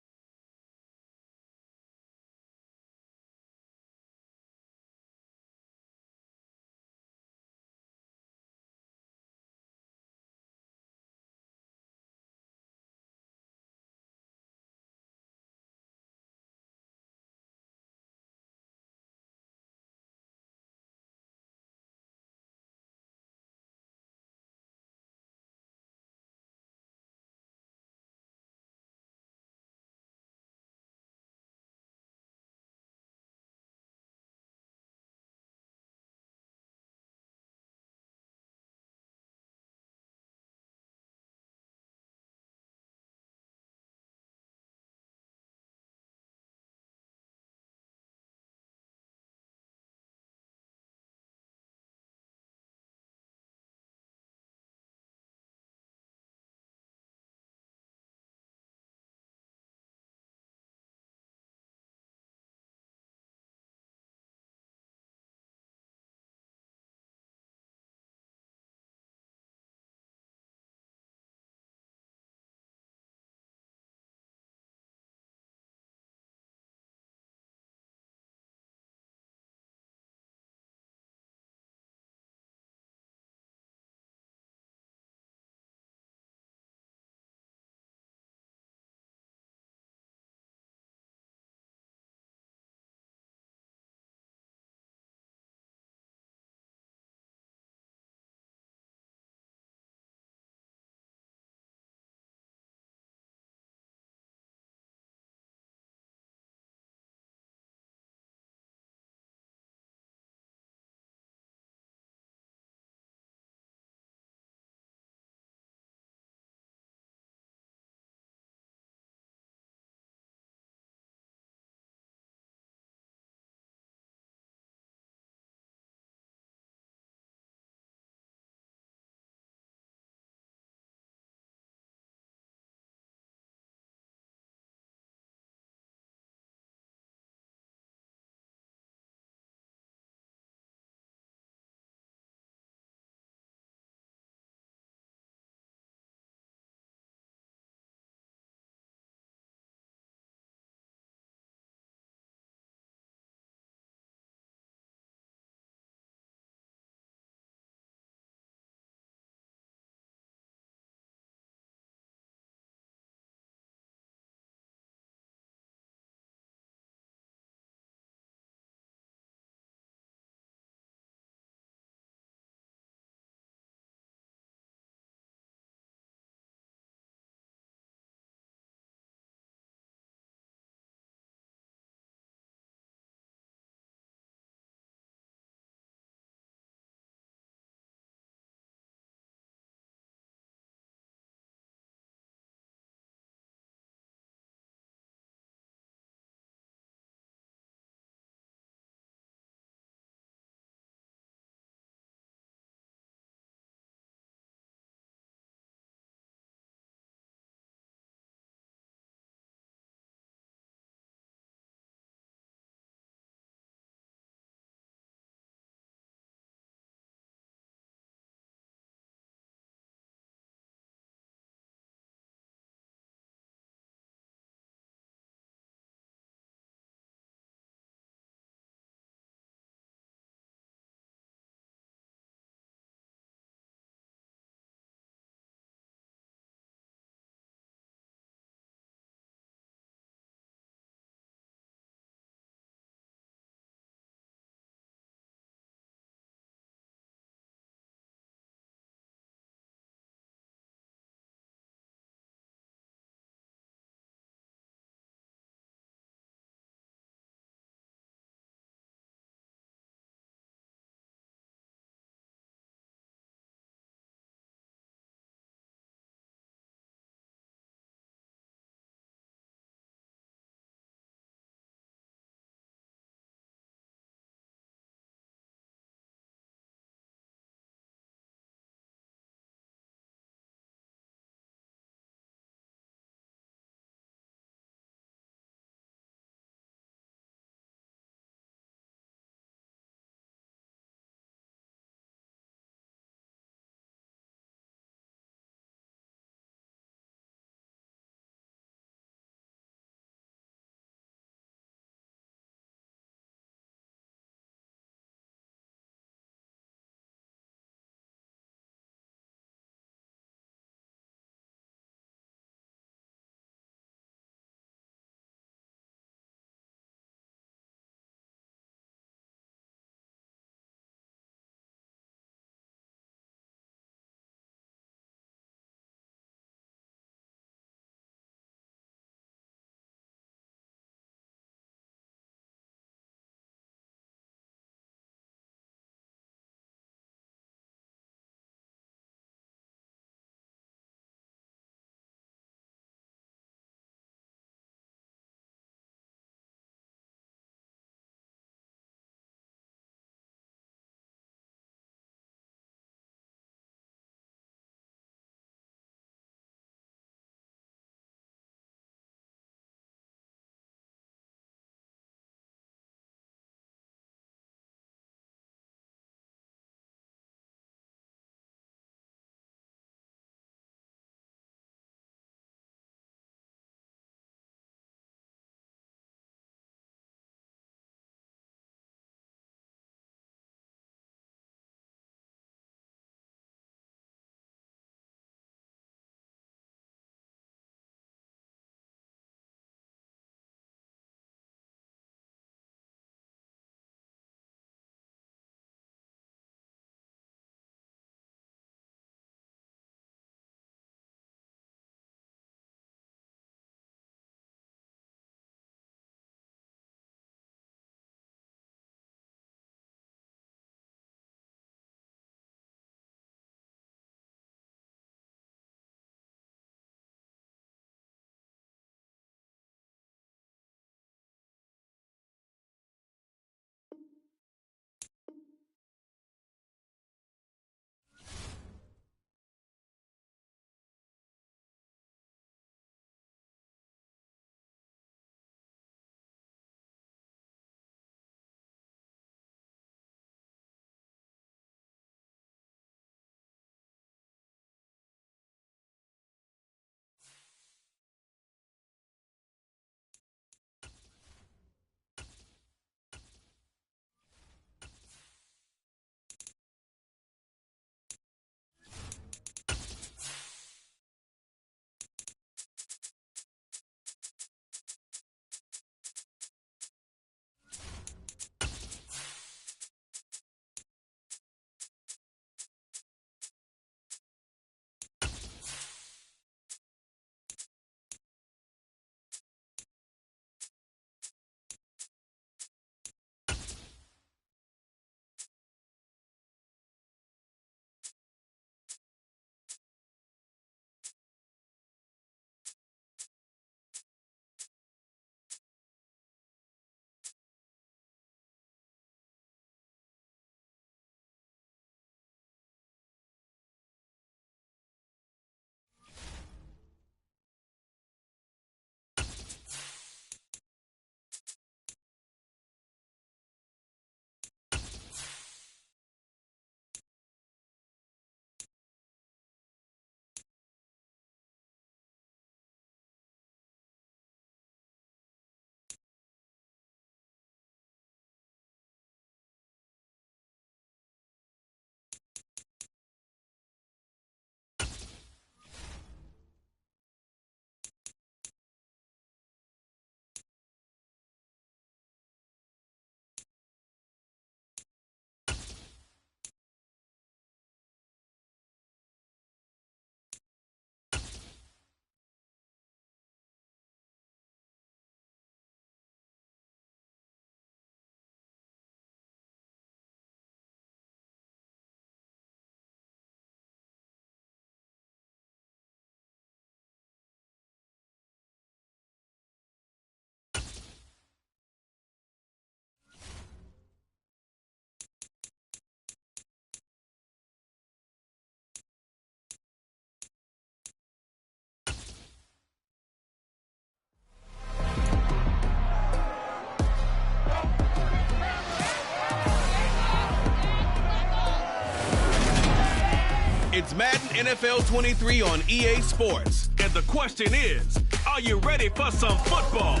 It's Madden NFL 23 on EA Sports. And the question is, are you ready for some football?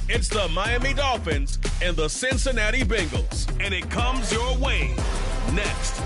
It's the Miami Dolphins and the Cincinnati Bengals. And it comes your way next.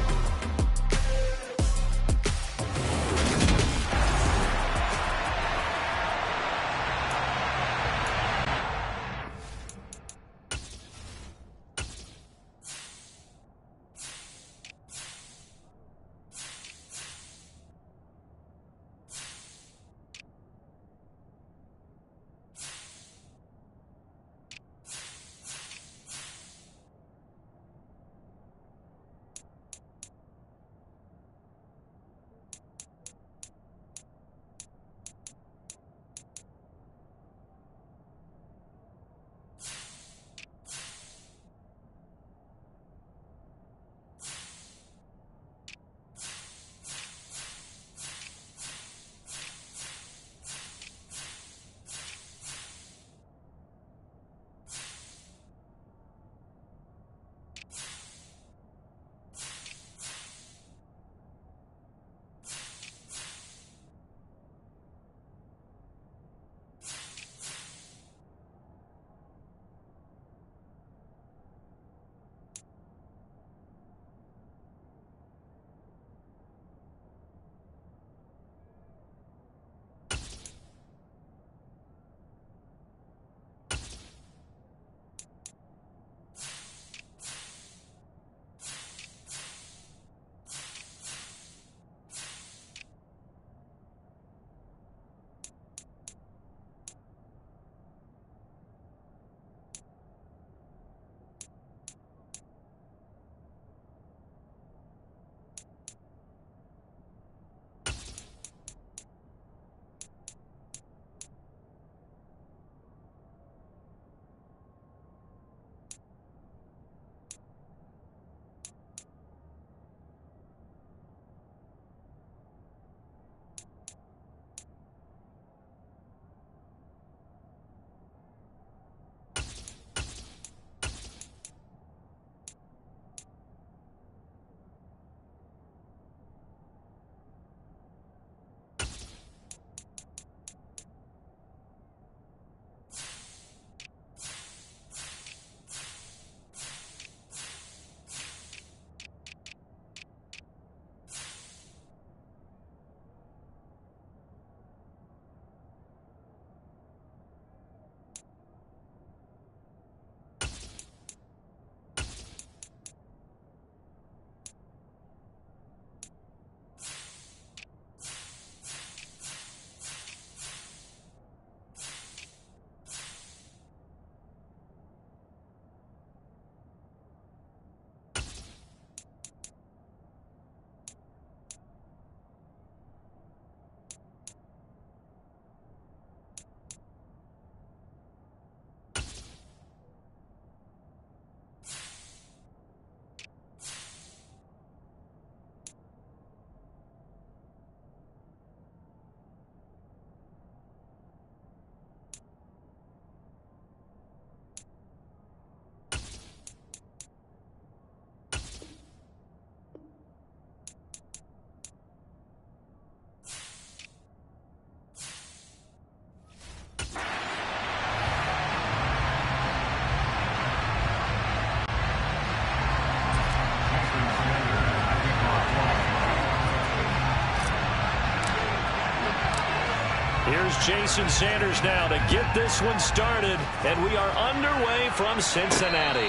Here's Jason Sanders now to get this one started, and we are underway from Cincinnati.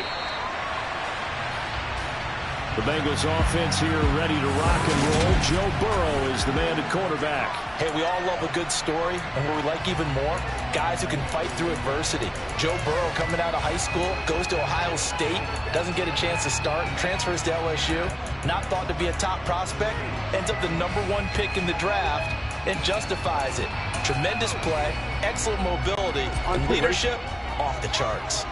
The Bengals offense here ready to rock and roll. Joe Burrow is the man at quarterback. Hey, we all love a good story, and what we like even more, guys who can fight through adversity. Joe Burrow coming out of high school, goes to Ohio State, doesn't get a chance to start, transfers to LSU, not thought to be a top prospect, ends up the #1 pick in the draft, and justifies it. Tremendous play, excellent mobility, and leadership off the charts.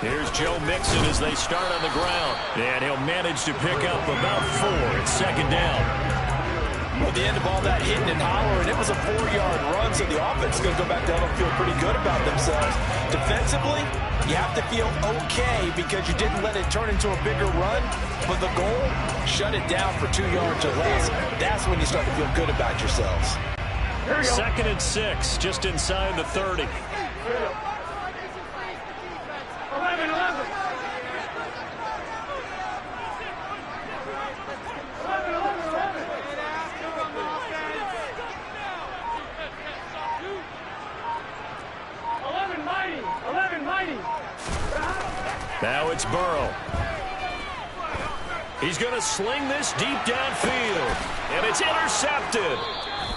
Here's Joe Mixon as they start on the ground. And he'll manage to pick up about 4 at second down. At the end of all that hitting and hollering, it was a 4-yard run, so the offense is going to go back down and feel pretty good about themselves. Defensively, you have to feel okay because you didn't let it turn into a bigger run, but the goal, shut it down for 2 yards or less. That's when you start to feel good about yourselves. 2nd and 6, just inside the 30. 11, 11. 11 mighty. Now it's Burrow. He's going to sling this deep downfield, and it's intercepted.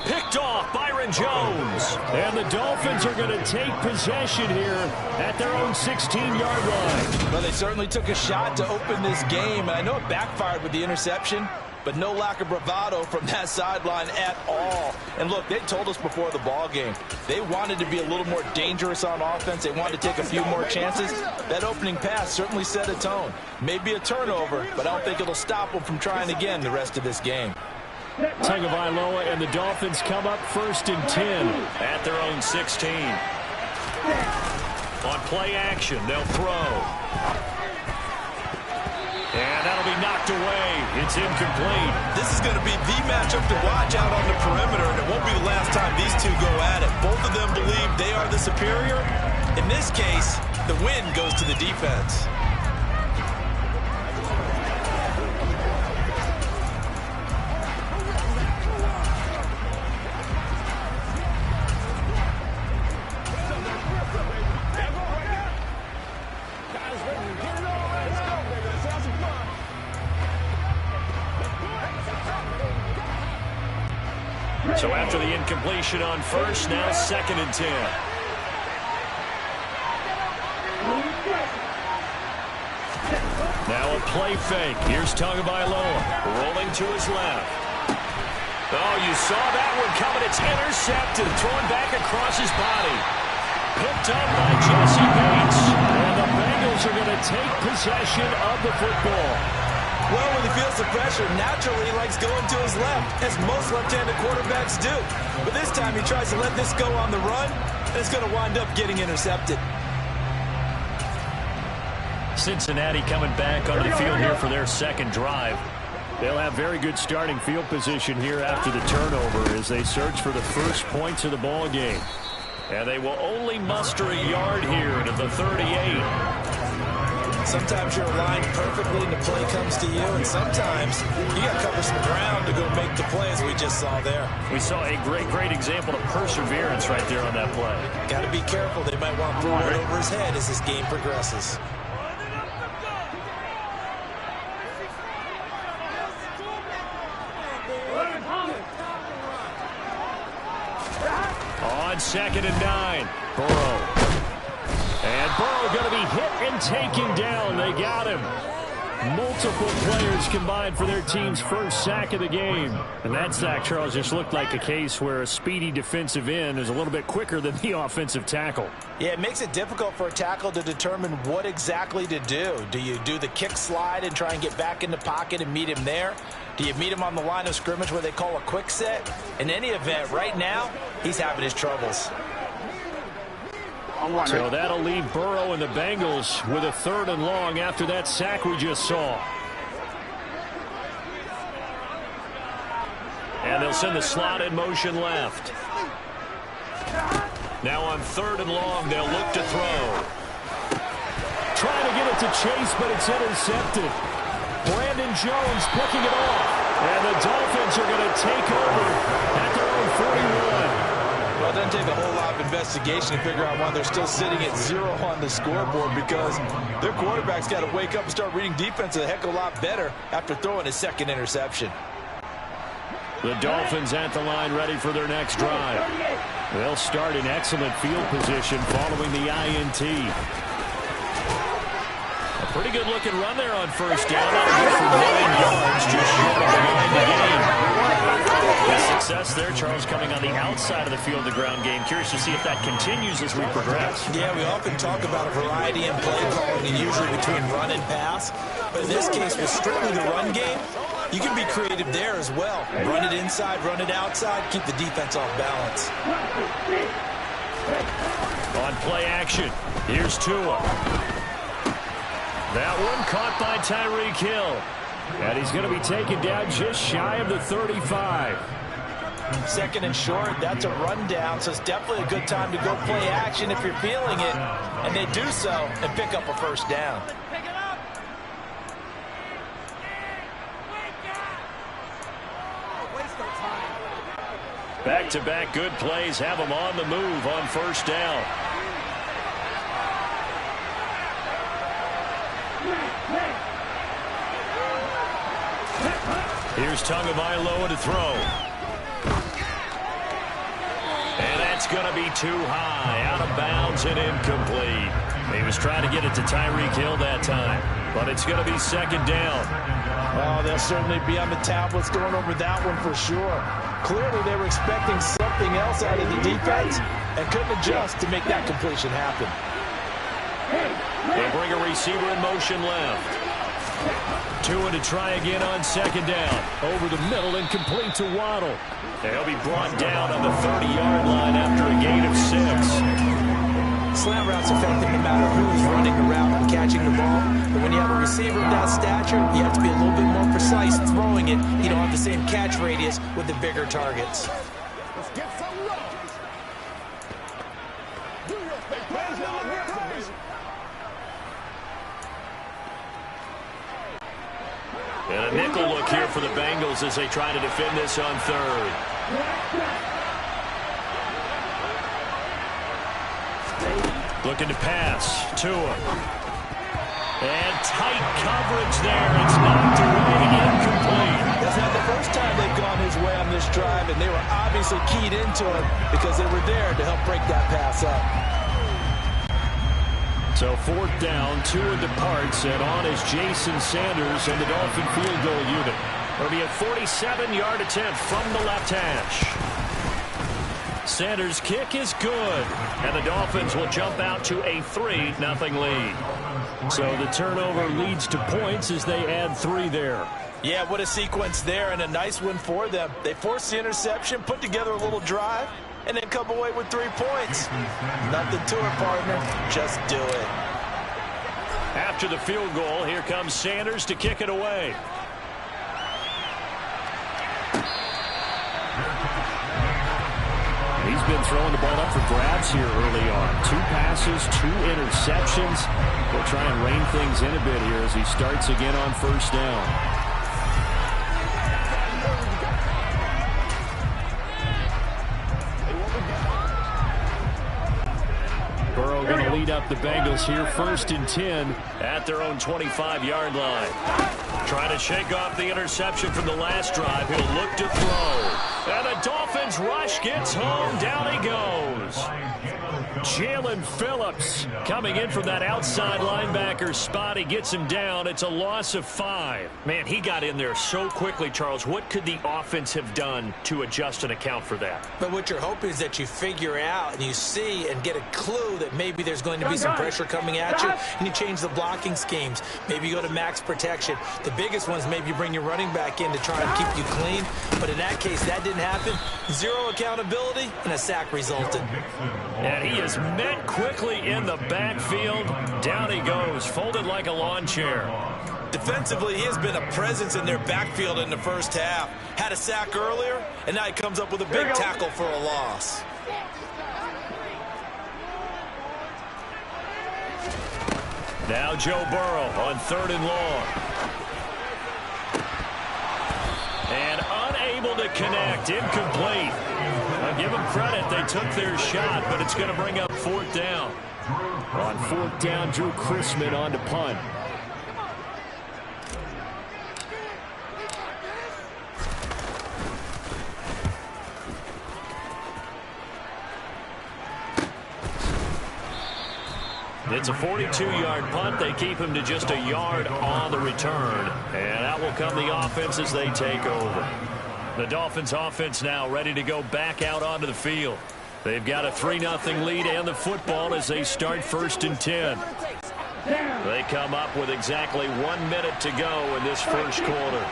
Picked off Byron Jones. And the Dolphins are going to take possession here at their own 16-yard line. Well, they certainly took a shot to open this game, and I know it backfired with the interception, but no lack of bravado from that sideline at all. And look, they told us before the ball game, they wanted to be a little more dangerous on offense. They wanted to take a few more chances. That opening pass certainly set a tone. Maybe a turnover, but I don't think it'll stop them from trying again the rest of this game. Tagovailoa and the Dolphins come up 1st and 10 at their own 16. On play action, they'll throw. And that'll be knocked away. It's incomplete. This is going to be the matchup to watch out on the perimeter, and it won't be the last time these two go at it. Both of them believe they are the superior. In this case, the win goes to the defense. So after the incompletion on 1st, now 2nd and 10. Now a play fake. Here's Tagovailoa rolling to his left. Oh, you saw that one coming. It's intercepted. Thrown back across his body. Picked up by Jesse Bates. And the Bengals are going to take possession of the football. Well, when he feels the pressure, naturally he likes going to his left, as most left-handed quarterbacks do. But this time he tries to let this go on the run, and it's going to wind up getting intercepted. Cincinnati coming back onto the field here for their 2nd drive. They'll have very good starting field position here after the turnover as they search for the first points of the ball game. And they will only muster a yard here to the 38. Sometimes you're aligned perfectly and the play comes to you, and sometimes you got to cover some ground to go make the play, as we just saw there. We saw a great example of perseverance right there on that play. Got to be careful. They might want to throw it over his head as this game progresses. On 2nd and 9, Burrow. And Burrow going to be hit and taken down. They got him. Multiple players combined for their team's first sack of the game. And that sack, Charles, just looked like a case where a speedy defensive end is a little bit quicker than the offensive tackle. Yeah, it makes it difficult for a tackle to determine what exactly to do. Do you do the kick slide and try and get back in the pocket and meet him there? Do you meet him on the line of scrimmage where they call a quick set? In any event, right now, he's having his troubles. So that'll leave Burrow and the Bengals with a 3rd and long after that sack we just saw. And they'll send the slot in motion left. Now on 3rd and long, they'll look to throw. Trying to get it to Chase, but it's intercepted. Brandon Jones picking it off. And the Dolphins are going to take over at their own 41. Well, it doesn't take a whole lot of investigation to figure out why they're still sitting at 0 on the scoreboard, because their quarterback's got to wake up and start reading defense a heck of a lot better after throwing his 2nd interception. The Dolphins at the line ready for their next drive. They'll start in excellent field position following the INT. A pretty good looking run there on 1st down. That'll go for 9 yards, just short of the line to gain. The success there, Charles, coming on the outside of the field, the ground game. Curious to see if that continues as we progress. Yeah, we often talk about a variety in play calling, and usually between run and pass. But in this case, with strictly the run game, You can be creative there as well. Run it inside, run it outside, keep the defense off balance. On play action, here's Tua. That one caught by Tyreek Hill. And he's going to be taken down just shy of the 35. Second and short, that's a rundown, so it's definitely a good time to go play action if you're feeling it. And they do so and pick up a first down. Back-to-back good plays have them on the move on first down. Here's Tagovailoa to throw. And that's going to be too high, out of bounds and incomplete. He was trying to get it to Tyreek Hill that time, but it's going to be second down. Oh, they'll certainly be on the tablets going over that one for sure. Clearly, they were expecting something else out of the defense and couldn't adjust to make that completion happen. They bring a receiver in motion left. Tua to try again on second down. Over the middle and complete to Waddle. They'll be brought down on the 30-yard line after a gain of 6. Slant route's effective no matter who's running the route and catching the ball. But when you have a receiver of that stature, you have to be a little bit more precise throwing it. You don't have the same catch radius with the bigger targets. Let's get some rush. And a nickel look here for the Bengals as they try to defend this on third. Looking to pass. Tua. And tight coverage there. It's knocked away, incomplete. That's not the first time they've gone his way on this drive, and they were obviously keyed into it because they were there to help break that pass up. So fourth down, Tua departs, and on is Jason Sanders and the Dolphin field goal unit. It'll be a 47-yard attempt from the left hash. Sanders' kick is good, and the Dolphins will jump out to a 3-0 lead. So the turnover leads to points as they add 3 there. Yeah, what a sequence there, and a nice win for them. They forced the interception, put together a little drive, and then come away with 3 points. Nothing to it, partner. Just do it. After the field goal, here comes Sanders to kick it away. He's been throwing the ball up for grabs here early on. 2 passes, 2 interceptions. They'll try and rein things in a bit here as he starts again on first down. Burrow going to lead up the Bengals here, 1st and 10 at their own 25-yard line. Trying to shake off the interception from the last drive. He'll look to throw. And the Dolphins rush gets home. Down he goes. Jalen Phillips coming in from that outside linebacker spot. He gets him down. It's a loss of 5. Man, he got in there so quickly, Charles. What could the offense have done to adjust and account for that? But what you're hoping is that you figure out and you see and get a clue that maybe there's going to be some pressure coming at you, and you change the blocking schemes. Maybe you go to max protection. The biggest one is maybe you bring your running back in to try and keep you clean. But in that case, that didn't happen. 0 accountability, and a sack resulted. And he is met quickly in the backfield. Down he goes, folded like a lawn chair. Defensively, he has been a presence in their backfield in the first half. Had a sack earlier, and now he comes up with a big tackle for a loss. Now Joe Burrow on 3rd and long. And unable to connect, incomplete. I'll give them credit, they took their shot, but it's going to bring up 4th down. On 4th down, Drew Chrisman on to punt. It's a 42-yard punt. They keep him to just a yard on the return. And out will come the offense as they take over. The Dolphins offense now ready to go back out onto the field. They've got a 3-0 lead and the football as they start 1st and 10. They come up with exactly 1 minute to go in this first quarter.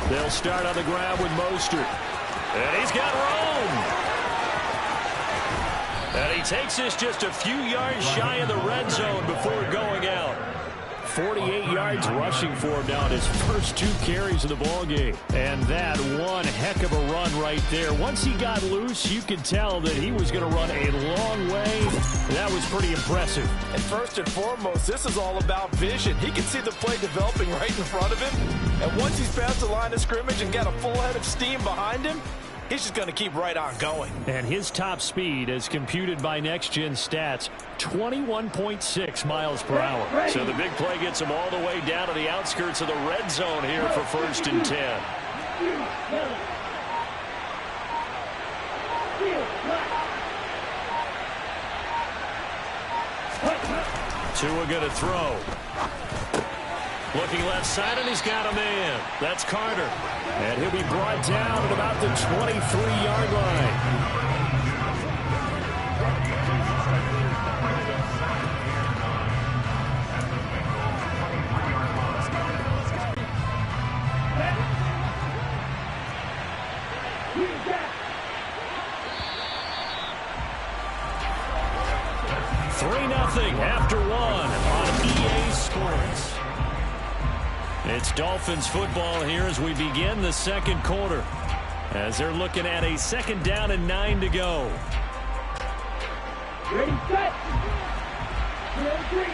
They'll start on the ground with Mostert. And he's got room. And he takes this just a few yards shy of the red zone before going out. 48 yards rushing for him now in his first 2 carries of the ballgame. And that one heck of a run right there. Once he got loose, you could tell that he was going to run a long way. That was pretty impressive. And first and foremost, this is all about vision. He can see the play developing right in front of him. And once he's past the line of scrimmage and got a full head of steam behind him, he's just going to keep right on going. And his top speed, as computed by Next Gen Stats, 21.6 miles per hour. So the big play gets him all the way down to the outskirts of the red zone here for 1st and 10. Tua going to throw. Looking left side, and he's got a man. That's Carter. And he'll be brought down at about the 23-yard line. After 1 on EA Sports. It's Dolphins football here as we begin the second quarter. As they're looking at a 2nd down and 9 to go. Ready, set. 3.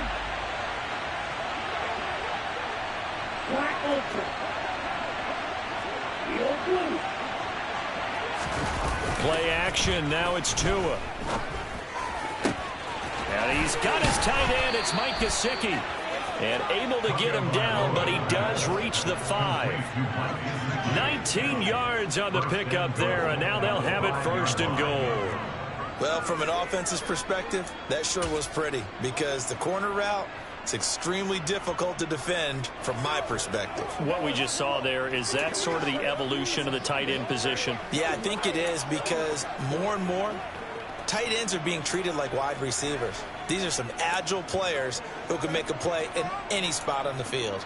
Black ultra. Field blue. Play action. Now it's Tua. And he's got his tight end. It's Mike Gesicki. And able to get him down, but he does reach the 5. 19 yards on the pickup there, and now they'll have it 1st and goal. Well, from an offense's perspective, that sure was pretty, because the corner route, it's extremely difficult to defend from my perspective. What we just saw there, is that sort of the evolution of the tight end position? Yeah, I think it is, because more and more, tight ends are being treated like wide receivers. These are some agile players who can make a play in any spot on the field.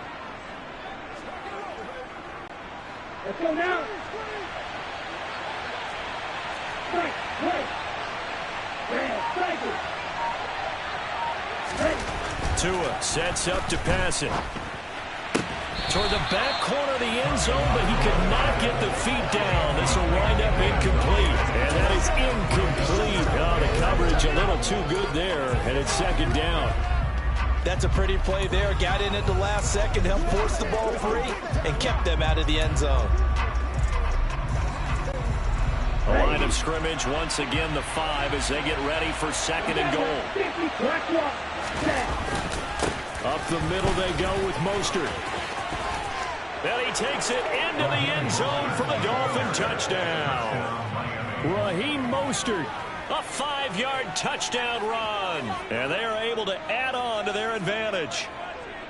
Let's go now. Strike, play. Tua sets up to pass it. Toward the back corner of the end zone, but he could not get the feet down. This will wind up incomplete. And that is incomplete. Oh, the coverage a little too good there, and it's 2nd down. That's a pretty play there. Got in at the last second, helped force the ball free, and kept them out of the end zone. A line of scrimmage, once again the 5 as they get ready for 2nd and goal. Up the middle they go with Mostert. And he takes it into the end zone for the Dolphin touchdown. Raheem Mostert, a 5-yard touchdown run. And they are able to add on to their advantage.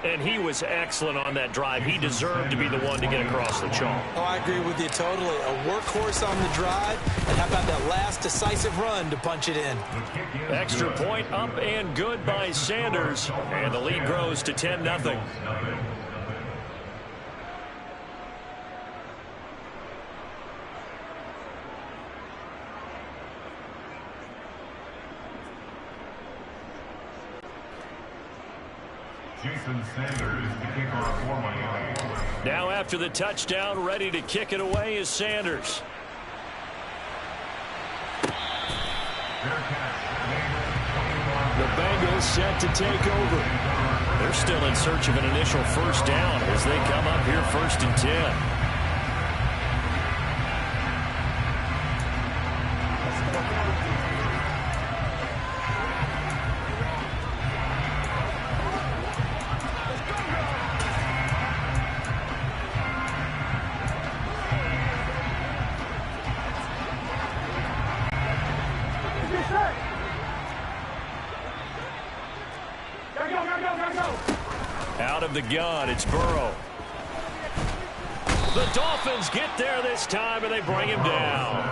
And he was excellent on that drive. He deserved to be the one to get across the chalk. Oh, I agree with you totally. A workhorse on the drive. And how about that last decisive run to punch it in? Extra point up and good by Sanders. And the lead grows to 10-0. Now after the touchdown, ready to kick it away is Sanders. The Bengals set to take over. They're still in search of an initial 1st down as they come up here 1st and 10. Out of the gun, it's Burrow. The Dolphins get there this time, and they bring him down.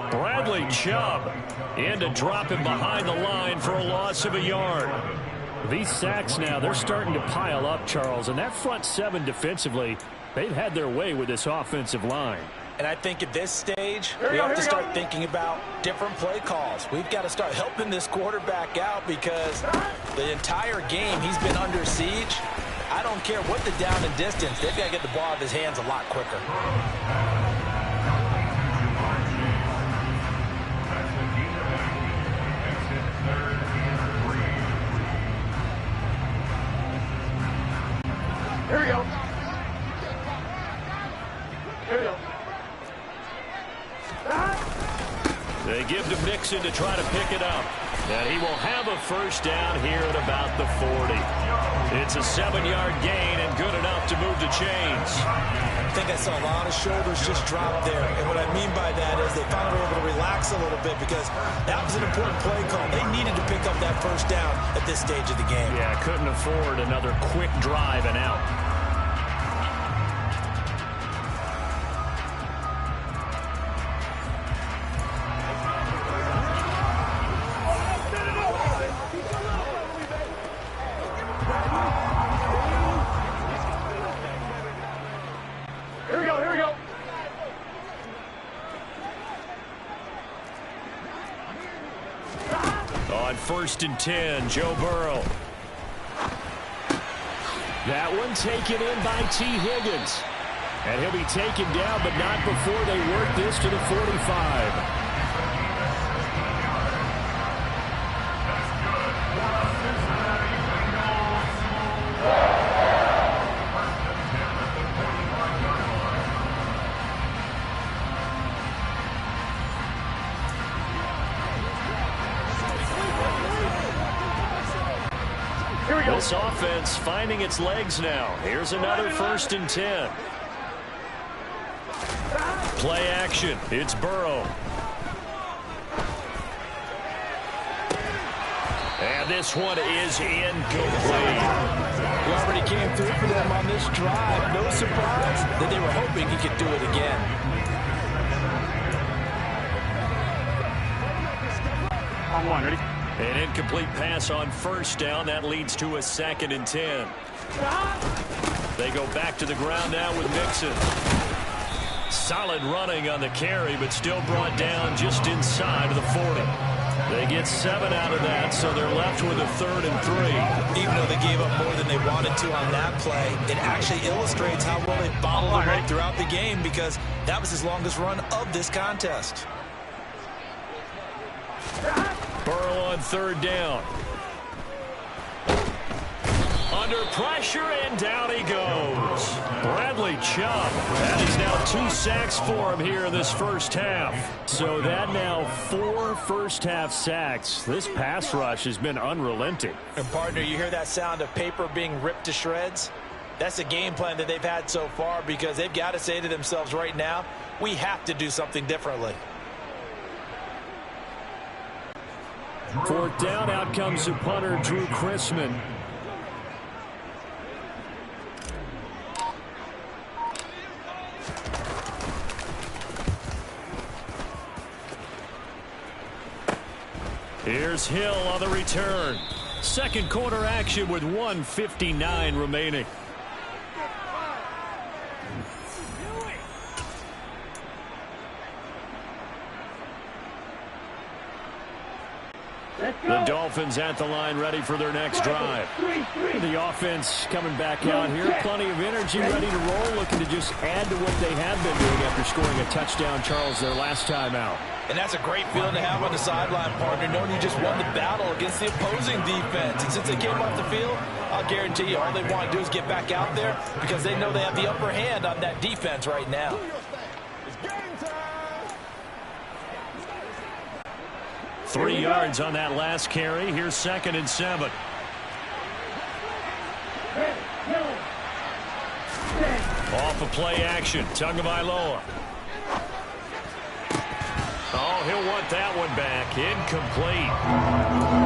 Bradley Chubb in to drop him behind the line for a loss of a yard. These sacks now, they're starting to pile up, Charles, and that front 7 defensively, They've had their way with this offensive line. And I think at this stage, we have to start thinking about different play calls. We've got to start helping this quarterback out because the entire game he's been under siege. I don't care what the down and distance. They've got to get the ball out of his hands a lot quicker. Here we go. Here we go. They give to Mixon to try to pick it up. And he will have a first down here at about the 40. It's a 7-yard gain and good enough to move the chains. I think I saw a lot of shoulders just drop there. And what I mean by that is they finally were able to relax a little bit because that was an important play call. They needed to pick up that first down at this stage of the game. Yeah, couldn't afford another quick drive and out. First and 10, Joe Burrow. That one taken in by T. Higgins. And he'll be taken down, but not before they work this to the 45. This offense finding its legs now. Here's another first and 10. Play action. It's Burrow. And this one is incomplete. He already came through for them on this drive. No surprise that they were hoping he could do it again. On one, ready? An incomplete pass on first down. That leads to a 2nd and 10. They go back to the ground now with Mixon. Solid running on the carry, but still brought down just inside of the 40. They get 7 out of that, so they're left with a 3rd and 3. Even though they gave up more than they wanted to on that play, it actually illustrates how well they bottled him up throughout the game because that was his longest run of this contest. Burrow on 3rd down. Under pressure, and down he goes. Bradley Chubb. That is now 2 sacks for him here in this first half. So that now 4 first-half sacks. This pass rush has been unrelenting. And, partner, you hear that sound of paper being ripped to shreds? That's a game plan that they've had so far because they've got to say to themselves right now, we have to do something differently. 4th down, out comes the punter, Drew Chrisman. Here's Hill on the return. Second quarter action with 1:59 remaining. The Dolphins at the line ready for their next drive. The offense coming back out here. Plenty of energy, ready to roll, looking to just add to what they have been doing after scoring a touchdown, Charles, their last time out. And that's a great feeling to have on the sideline, partner, knowing you just won the battle against the opposing defense. And since they came off the field, I'll guarantee you all they want to do is get back out there because they know they have the upper hand on that defense right now. 3 yards on that last carry. Here's 2nd and 7. Off of play action. Tagovailoa. Oh, he'll want that one back. Incomplete.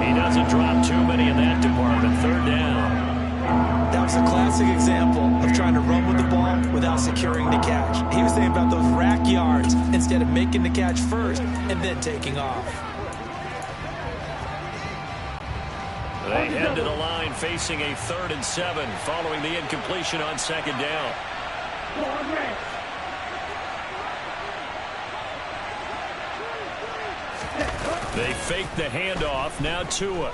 He doesn't drop too many in that department. 3rd down. That was a classic example of trying to run with the ball without securing the catch. He was thinking about those rack yards instead of making the catch first and then taking off. They head to the line facing a 3rd and 7 following the incompletion on 2nd down. They fake the handoff. Now Tua.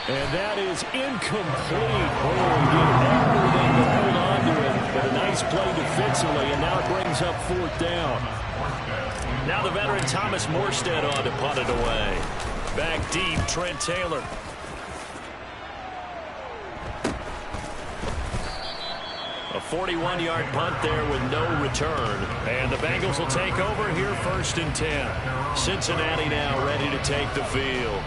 And that is incomplete. Oh, did everything to hold on to it. But a nice play defensively, and now it brings up 4th down. Now the veteran Thomas Morstead on to punt it away. Back deep, Trent Taylor. A 41-yard punt there with no return. And the Bengals will take over here 1st and 10. Cincinnati now ready to take the field.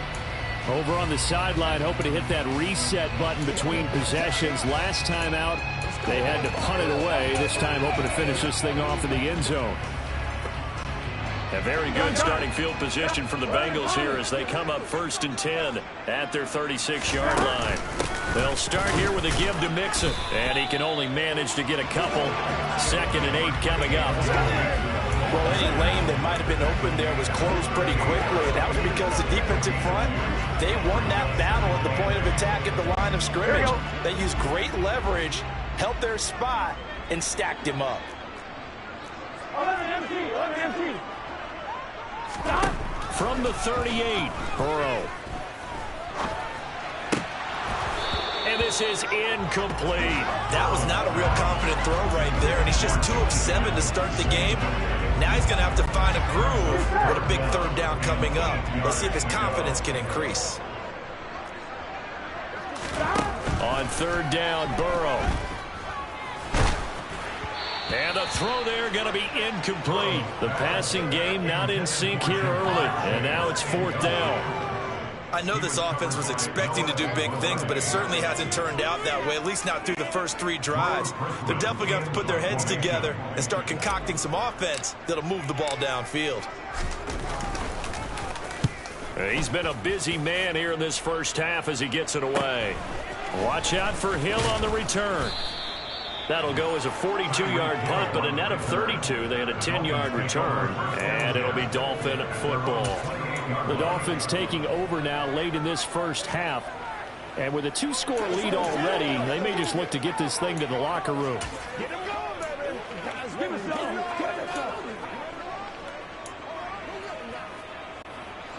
Over on the sideline, hoping to hit that reset button between possessions. Last time out, they had to punt it away. This time hoping to finish this thing off in the end zone. A very good starting field position for the Bengals here as they come up 1st and 10 at their 36-yard line. They'll start here with a give to Mixon, and he can only manage to get a couple. 2nd and 8 coming up. Well, any lane that might have been open there was closed pretty quickly, and that was because the defensive front, they won that battle at the point of attack at the line of scrimmage. They used great leverage, held their spot, and stacked him up. 11 MC. From the 38, Burrow. And this is incomplete. That was not a real confident throw right there, and he's just 2 of 7 to start the game. Now he's going to have to find a groove with a big 3rd down coming up. Let's see if his confidence can increase. On 3rd down, Burrow. And the throw there going to be incomplete. The passing game not in sync here early. And now it's 4th down. I know this offense was expecting to do big things, but it certainly hasn't turned out that way, at least not through the first 3 drives. They're definitely going to have to put their heads together and start concocting some offense that'll move the ball downfield. He's been a busy man here in this first half as he gets it away. Watch out for Hill on the return. That'll go as a 42-yard punt, but a net of 32. They had a 10-yard return, and it'll be Dolphin football. The Dolphins taking over now late in this first half. And with a 2-score lead already, they may just look to get this thing to the locker room. Get him going, baby. Guys, give us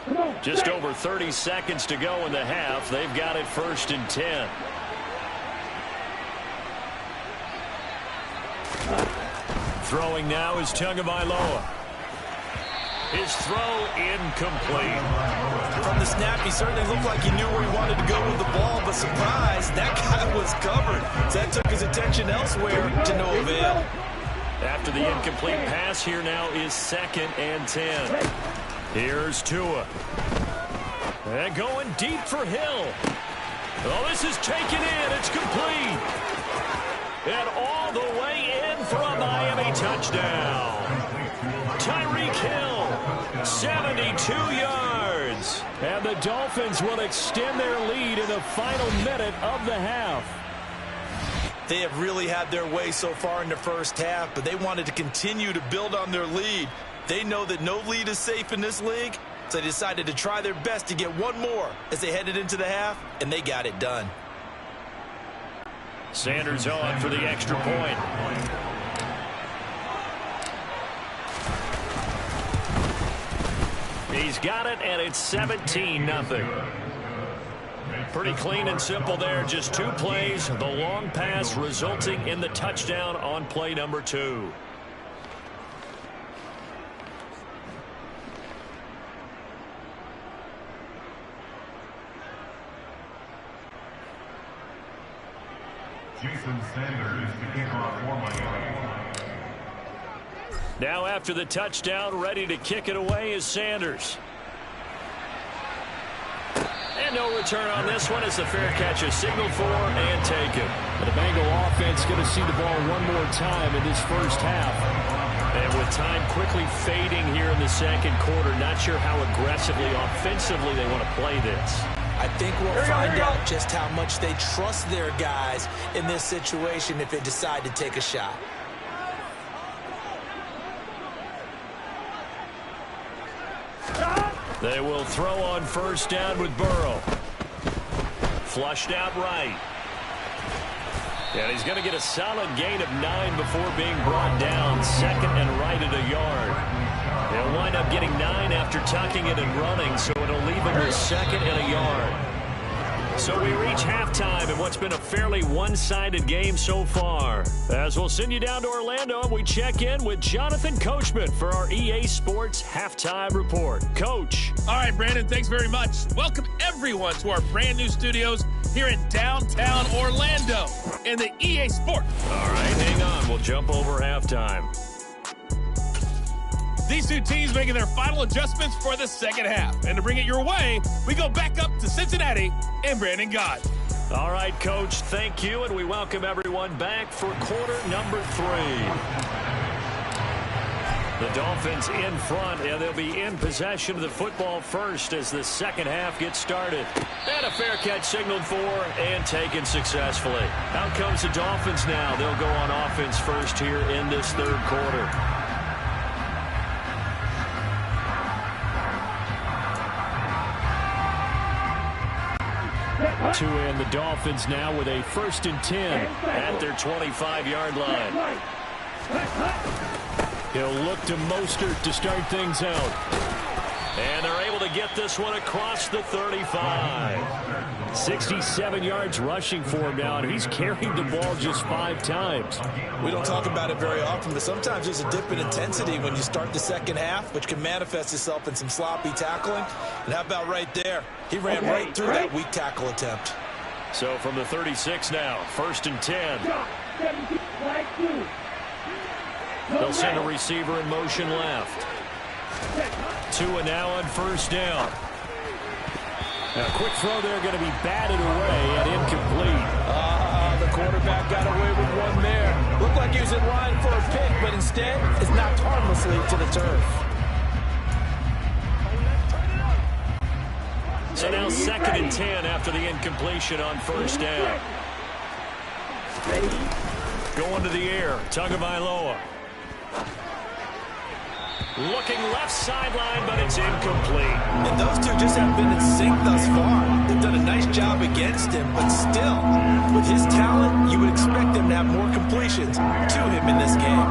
some. Just over 30 seconds to go in the half. They've got it 1st and 10. Throwing now is Tagovailoa. His throw incomplete. From the snap, he certainly looked like he knew where he wanted to go with the ball, but surprise, that guy was covered. So that took his attention elsewhere to no avail. After the incomplete pass, here now is 2nd and 10. Here's Tua. And going deep for Hill. Oh, this is taken in. It's complete. And all the way in for a Miami touchdown. Tyreek Hill, 72 yards. And the Dolphins will extend their lead in the final minute of the half. They have really had their way so far in the first half, but they wanted to continue to build on their lead. They know that no lead is safe in this league, so they decided to try their best to get one more as they headed into the half, and they got it done. Sanders on for the extra point. He's got it, and it's 17-0. Pretty clean and simple there. Just 2 plays. The long pass resulting in the touchdown on play number 2. Jason Sanders to kick off for Miami. Now after the touchdown, ready to kick it away is Sanders. And no return on this one as the fair catch is signaled for and taken. The Bengal offense going to see the ball one more time in this first half. And with time quickly fading here in the second quarter, not sure how aggressively, offensively they want to play this. I think we'll find out just how much they trust their guys in this situation if they decide to take a shot. They will throw on first down with Burrow. Flushed out right. And he's going to get a solid gain of 9 before being brought down. Second and right at a yard. They'll wind up getting 9 after tucking it and running, so it'll leave him with second and a yard. So we reach halftime in what's been a fairly one-sided game so far. As we'll send you down to Orlando, we check in with Jonathan Coachman for our EA Sports Halftime Report. Coach. All right, Brandon, thanks very much. Welcome everyone to our brand new studios here in downtown Orlando in the EA Sports. All right, hang on. We'll jump over halftime. These two teams making their final adjustments for the second half. And to bring it your way, we go back up to Cincinnati and Brandon Gott. All right, Coach, thank you, and we welcome everyone back for quarter number 3. The Dolphins in front, and they'll be in possession of the football first as the second half gets started. And a fair catch signaled for and taken successfully. Out comes the Dolphins now. They'll go on offense first here in this third quarter. To end the Dolphins now with a 1st and 10 at their 25-yard line. He'll look to Mostert to start things out. And they're able to get this one across the 35. 67 yards rushing for him now, and he's carried the ball just 5 times. We don't talk about it very often, but sometimes there's a dip in intensity when you start the second half, which can manifest itself in some sloppy tackling. And how about right there? He ran right through that weak tackle attempt. So from the 36 now, 1st and 10. They'll send a receiver in motion left. Tua now on 1st down. A quick throw there, going to be batted away and incomplete. The quarterback got away with one there. Looked like he was in line for a pick, but instead it's knocked harmlessly to the turf. So now 2nd and 10 after the incompletion on 1st down. Going to the air, Tagovailoa. Looking left sideline, but it's incomplete. And those two just haven't been in sync thus far. They've done a nice job against him, but still, with his talent, you would expect him to have more completions to him in this game.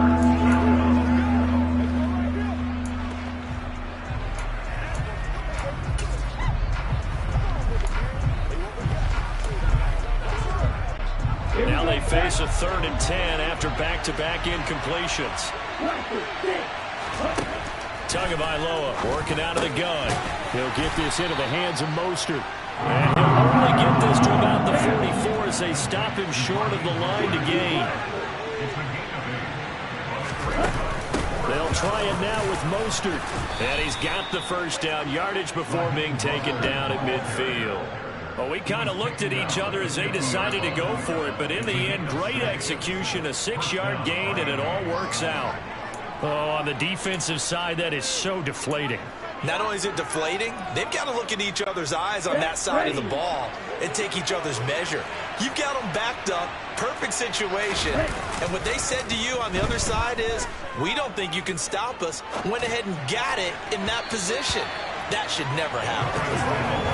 Now they face a 3rd and 10 after back-to-back incompletions. Tagovailoa working out of the gun. He'll get this into the hands of Mostert. And he'll only get this to about the 44 as they stop him short of the line to gain. They'll try it now with Mostert. And he's got the 1st down yardage before being taken down at midfield. Well, we kind of looked at each other as they decided to go for it, but in the end, great execution, a 6-yard gain, and it all works out. Oh, on the defensive side, that is so deflating. Not only is it deflating, they've got to look in each other's eyes on that side of the ball and take each other's measure. You've got them backed up, perfect situation, and what they said to you on the other side is, we don't think you can stop us. Went ahead and got it in that position. That should never happen.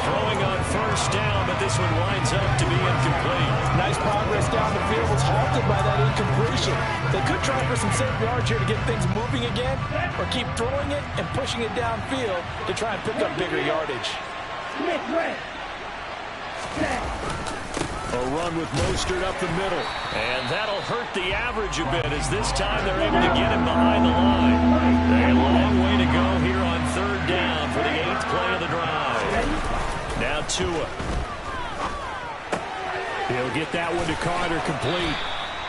Throwing on 1st down, but this one winds up to be incomplete. Nice progress down the field was halted by that incompletion. They could try for some safe yards here to get things moving again, or keep throwing it and pushing it downfield to try and pick up bigger yardage. A run with Mostert up the middle. And that'll hurt the average a bit as this time they're able to get him behind the line. A long way to go here on 3rd down for the 8th play of the drive. Now Tua. He'll get that one to Carter complete.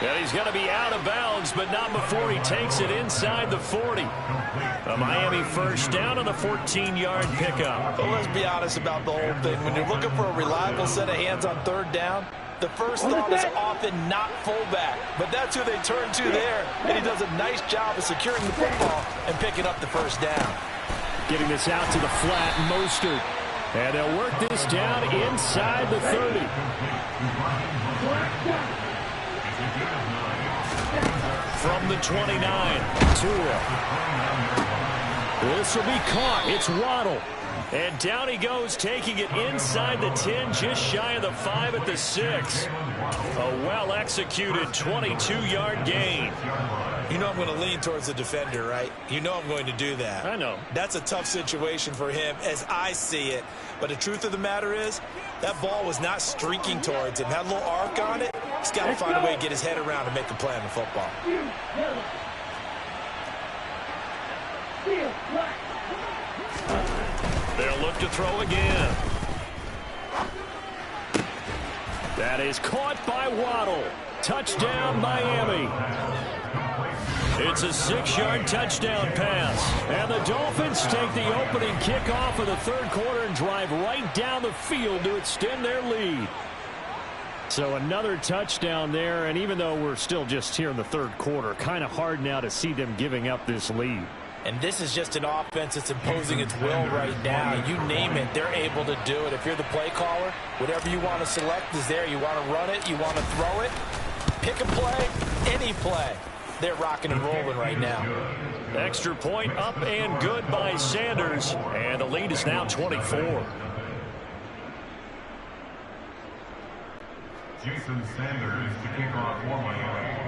And he's going to be out of bounds, but not before he takes it inside the 40. A Miami 1st down on the 14-yard pickup. Well, let's be honest about the whole thing. When you're looking for a reliable set of hands on 3rd down, the first thought is often not fullback. But that's who they turn to there, and he does a nice job of securing the football and picking up the 1st down. Getting this out to the flat, Mostert. And they'll work this down inside the 30. From the 29, Tua. This will be caught. It's Waddle. And down he goes, taking it inside the 10, just shy of the 5 at the 6. A well-executed 22-yard gain. You know I'm going to lean towards the defender, right? You know I'm going to do that. I know. That's a tough situation for him as I see it. But the truth of the matter is, that ball was not streaking towards him. Had a little arc on it. He's got to find a way to get his head around and make a play on the football. They'll look to throw again. That is caught by Waddle. Touchdown, Miami. It's a 6-yard touchdown pass. And the Dolphins take the opening kickoff of the third quarter and drive right down the field to extend their lead. So another touchdown there, and even though we're still just here in the third quarter, kind of hard now to see them giving up this lead. And this is just an offense that's imposing its will right now. You name it, they're able to do it. If you're the play caller, whatever you want to select is there. You want to run it, you want to throw it, pick a play, any play. They're rocking and rolling right now. Extra point up and good by Sanders. And the lead is now 24. Jason Sanders to kick off for Miami.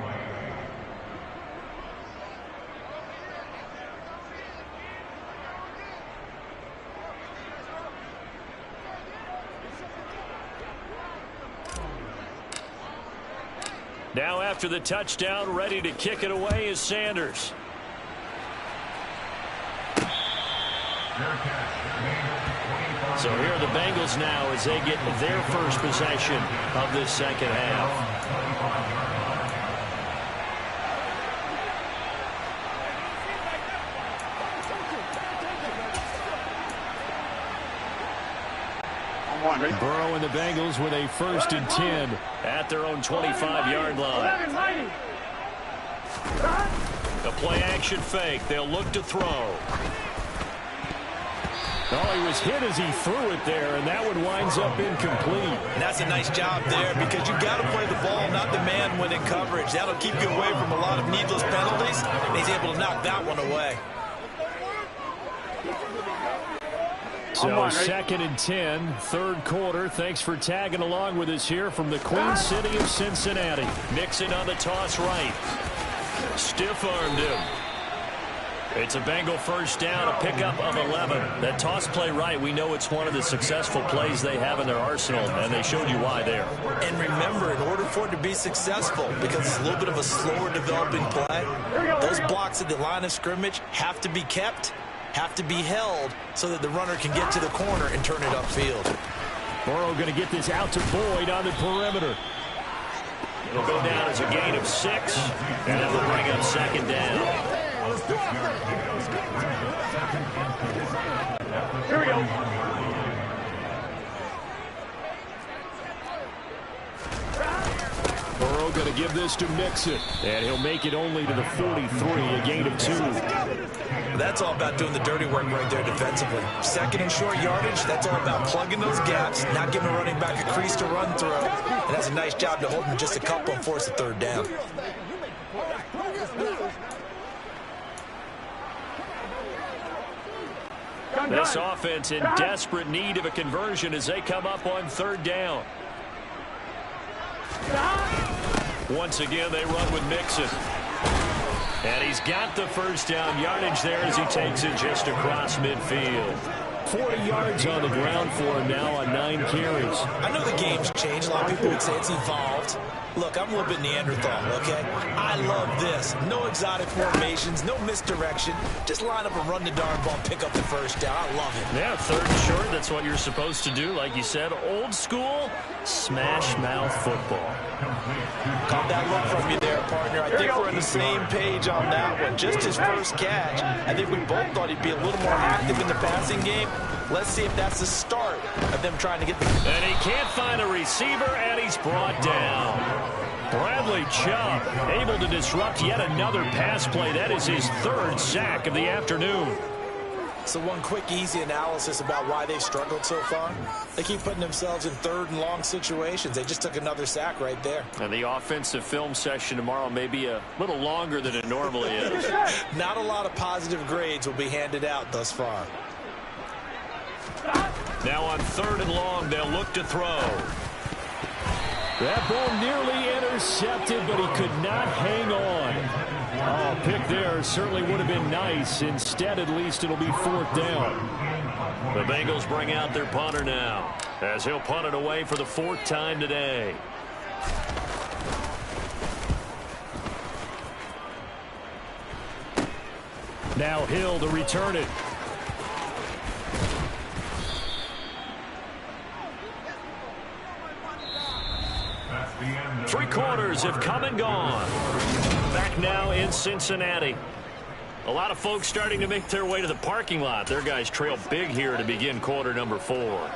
Now after the touchdown, ready to kick it away is Sanders. So here are the Bengals now as they get their first possession of this second half. Burrow and the Bengals with a 1st and 10 at their own 25-yard line. A play-action fake. They'll look to throw. Oh, he was hit as he threw it there, and that one winds up incomplete. And that's a nice job there because you've got to play the ball, not the man when in coverage. That'll keep you away from a lot of needless penalties, and he's able to knock that one away. So 2nd and 10, third quarter. Thanks for tagging along with us here from the Queen City of Cincinnati. Mixon on the toss right. Stiff-armed him. It's a Bengal first down, a pickup of 11. That toss play right, we know it's one of the successful plays they have in their arsenal, and they showed you why there. And remember, in order for it to be successful, because it's a little bit of a slower developing play, those blocks at the line of scrimmage have to be kept, have to be held so that the runner can get to the corner and turn it upfield. Burrow going to get this out to Boyd on the perimeter. It'll go down as a gain of 6, and that will bring up 2nd down. Here we go. Burrow going to give this to Mixon, and he'll make it only to the 43, a gain of 2. That's all about doing the dirty work right there defensively. 2nd and short yardage, that's all about plugging those gaps, not giving a running back a crease to run through. And that's a nice job to hold him just a couple and force a 3rd down. This offense in desperate need of a conversion as they come up on 3rd down. Once again, they run with Mixon. And he's got the first down yardage there as he takes it just across midfield. 40 yards on the ground for him now on 9 carries. I know the game's changed. A lot of people would say it's evolved. Look, I'm a little bit Neanderthal, okay? I love this. No exotic formations, no misdirection. Just line up and run the darn ball, pick up the first down. I love it. Yeah, 3rd and short, that's what you're supposed to do. Like you said, old school, smash mouth football. Caught that look from you there, partner. I think we're on the same page on that one. Just his first catch. I think we both thought he'd be a little more active in the passing game. Let's see if that's the start of them trying to get the... And he can't find a receiver, and he's brought down. Bradley Chubb able to disrupt yet another pass play. That is his 3rd sack of the afternoon. So one quick, easy analysis about why they've struggled so far. They keep putting themselves in 3rd and long situations. They just took another sack right there. And the offensive film session tomorrow may be a little longer than it normally is. Not a lot of positive grades will be handed out thus far. Now on 3rd and long, they'll look to throw. That ball nearly intercepted, but he could not hang on. Oh, pick there certainly would have been nice. Instead, at least it'll be 4th down. The Bengals bring out their punter now, as he'll punt it away for the 4th time today. Now Hill to return it. Three quarters have come and gone. Back now in Cincinnati. A lot of folks starting to make their way to the parking lot. Their guys trail big here to begin quarter number 4.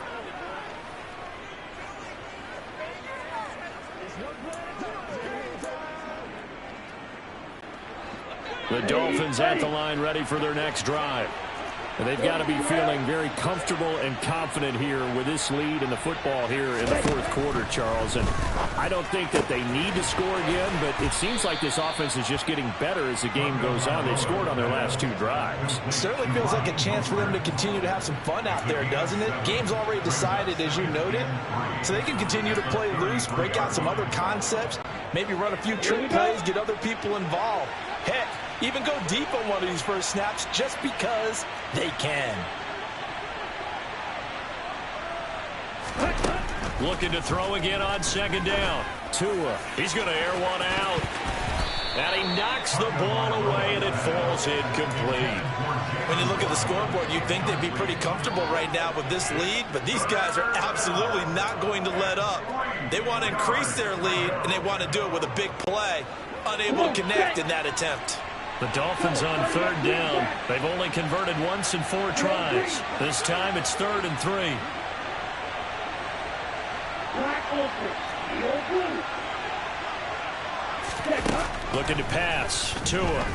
The Dolphins at the line ready for their next drive. And they've got to be feeling very comfortable and confident here with this lead in the football here in the 4th quarter, Charles. And I don't think that they need to score again, but it seems like this offense is just getting better as the game goes on. They've scored on their last 2 drives. It certainly feels like a chance for them to continue to have some fun out there, doesn't it? Game's already decided, as you noted, so they can continue to play loose, break out some other concepts, maybe run a few trick plays, get other people involved. Heck, even go deep on one of these first snaps just because they can. Looking to throw again on 2nd down. Tua. He's going to air one out. And he knocks the ball away, and it falls incomplete. When you look at the scoreboard, you'd think they'd be pretty comfortable right now with this lead, but these guys are absolutely not going to let up. They want to increase their lead, and they want to do it with a big play. Unable to connect in that attempt. The Dolphins on 3rd down. They've only converted once in 4 tries. This time it's 3rd and 3. Looking to pass. Tua.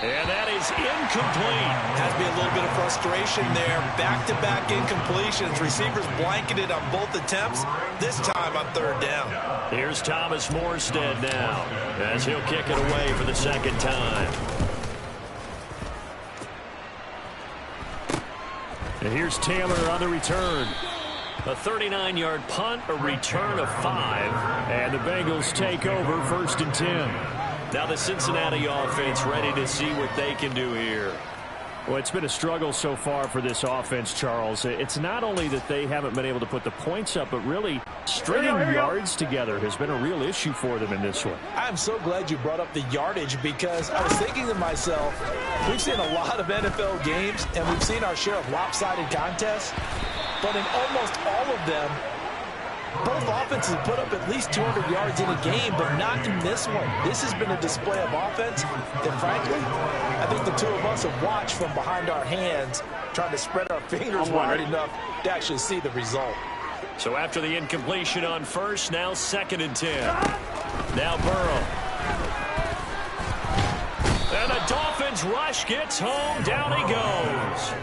And that is incomplete. Has to be a little bit of frustration there. Back-to-back incompletions. Receivers blanketed on both attempts. This time on 3rd down. Here's Thomas Morstead now, as he'll kick it away for the 2nd time. And here's Taylor on the return. A 39-yard punt, a return of 5. And the Bengals take over 1st and 10. Now the Cincinnati offense ready to see what they can do here. Well, it's been a struggle so far for this offense, Charles. It's not only that they haven't been able to put the points up, but really stringing yards together has been a real issue for them in this one. I'm so glad you brought up the yardage, because I was thinking to myself, we've seen a lot of NFL games, and we've seen our share of lopsided contests, but in almost all of them, both offenses put up at least 200 yards in a game, but not in this one. This has been a display of offense that, frankly, I think the 2 of us have watched from behind our hands, trying to spread our fingers wide enough to actually see the result. So after the incompletion on 1st, now 2nd and 10. Now Burrow. And the Dolphins rush gets home. Down he goes.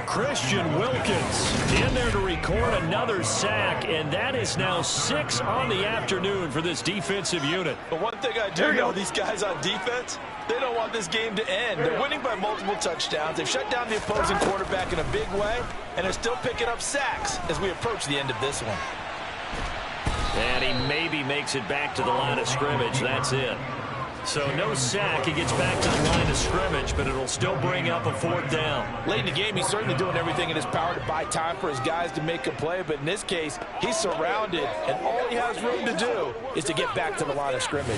Christian Wilkins in there to record another sack, and that is now 6 on the afternoon for this defensive unit. But one thing I do know, these guys on defense, they don't want this game to end. They're winning by multiple touchdowns. They've shut down the opposing quarterback in a big way, and they're still picking up sacks as we approach the end of this one. And he maybe makes it back to the line of scrimmage. That's it. So no sack. He gets back to the line of scrimmage, but it'll still bring up a 4th down. Late in the game, he's certainly doing everything in his power to buy time for his guys to make a play, but in this case, he's surrounded, and all he has room to do is to get back to the line of scrimmage.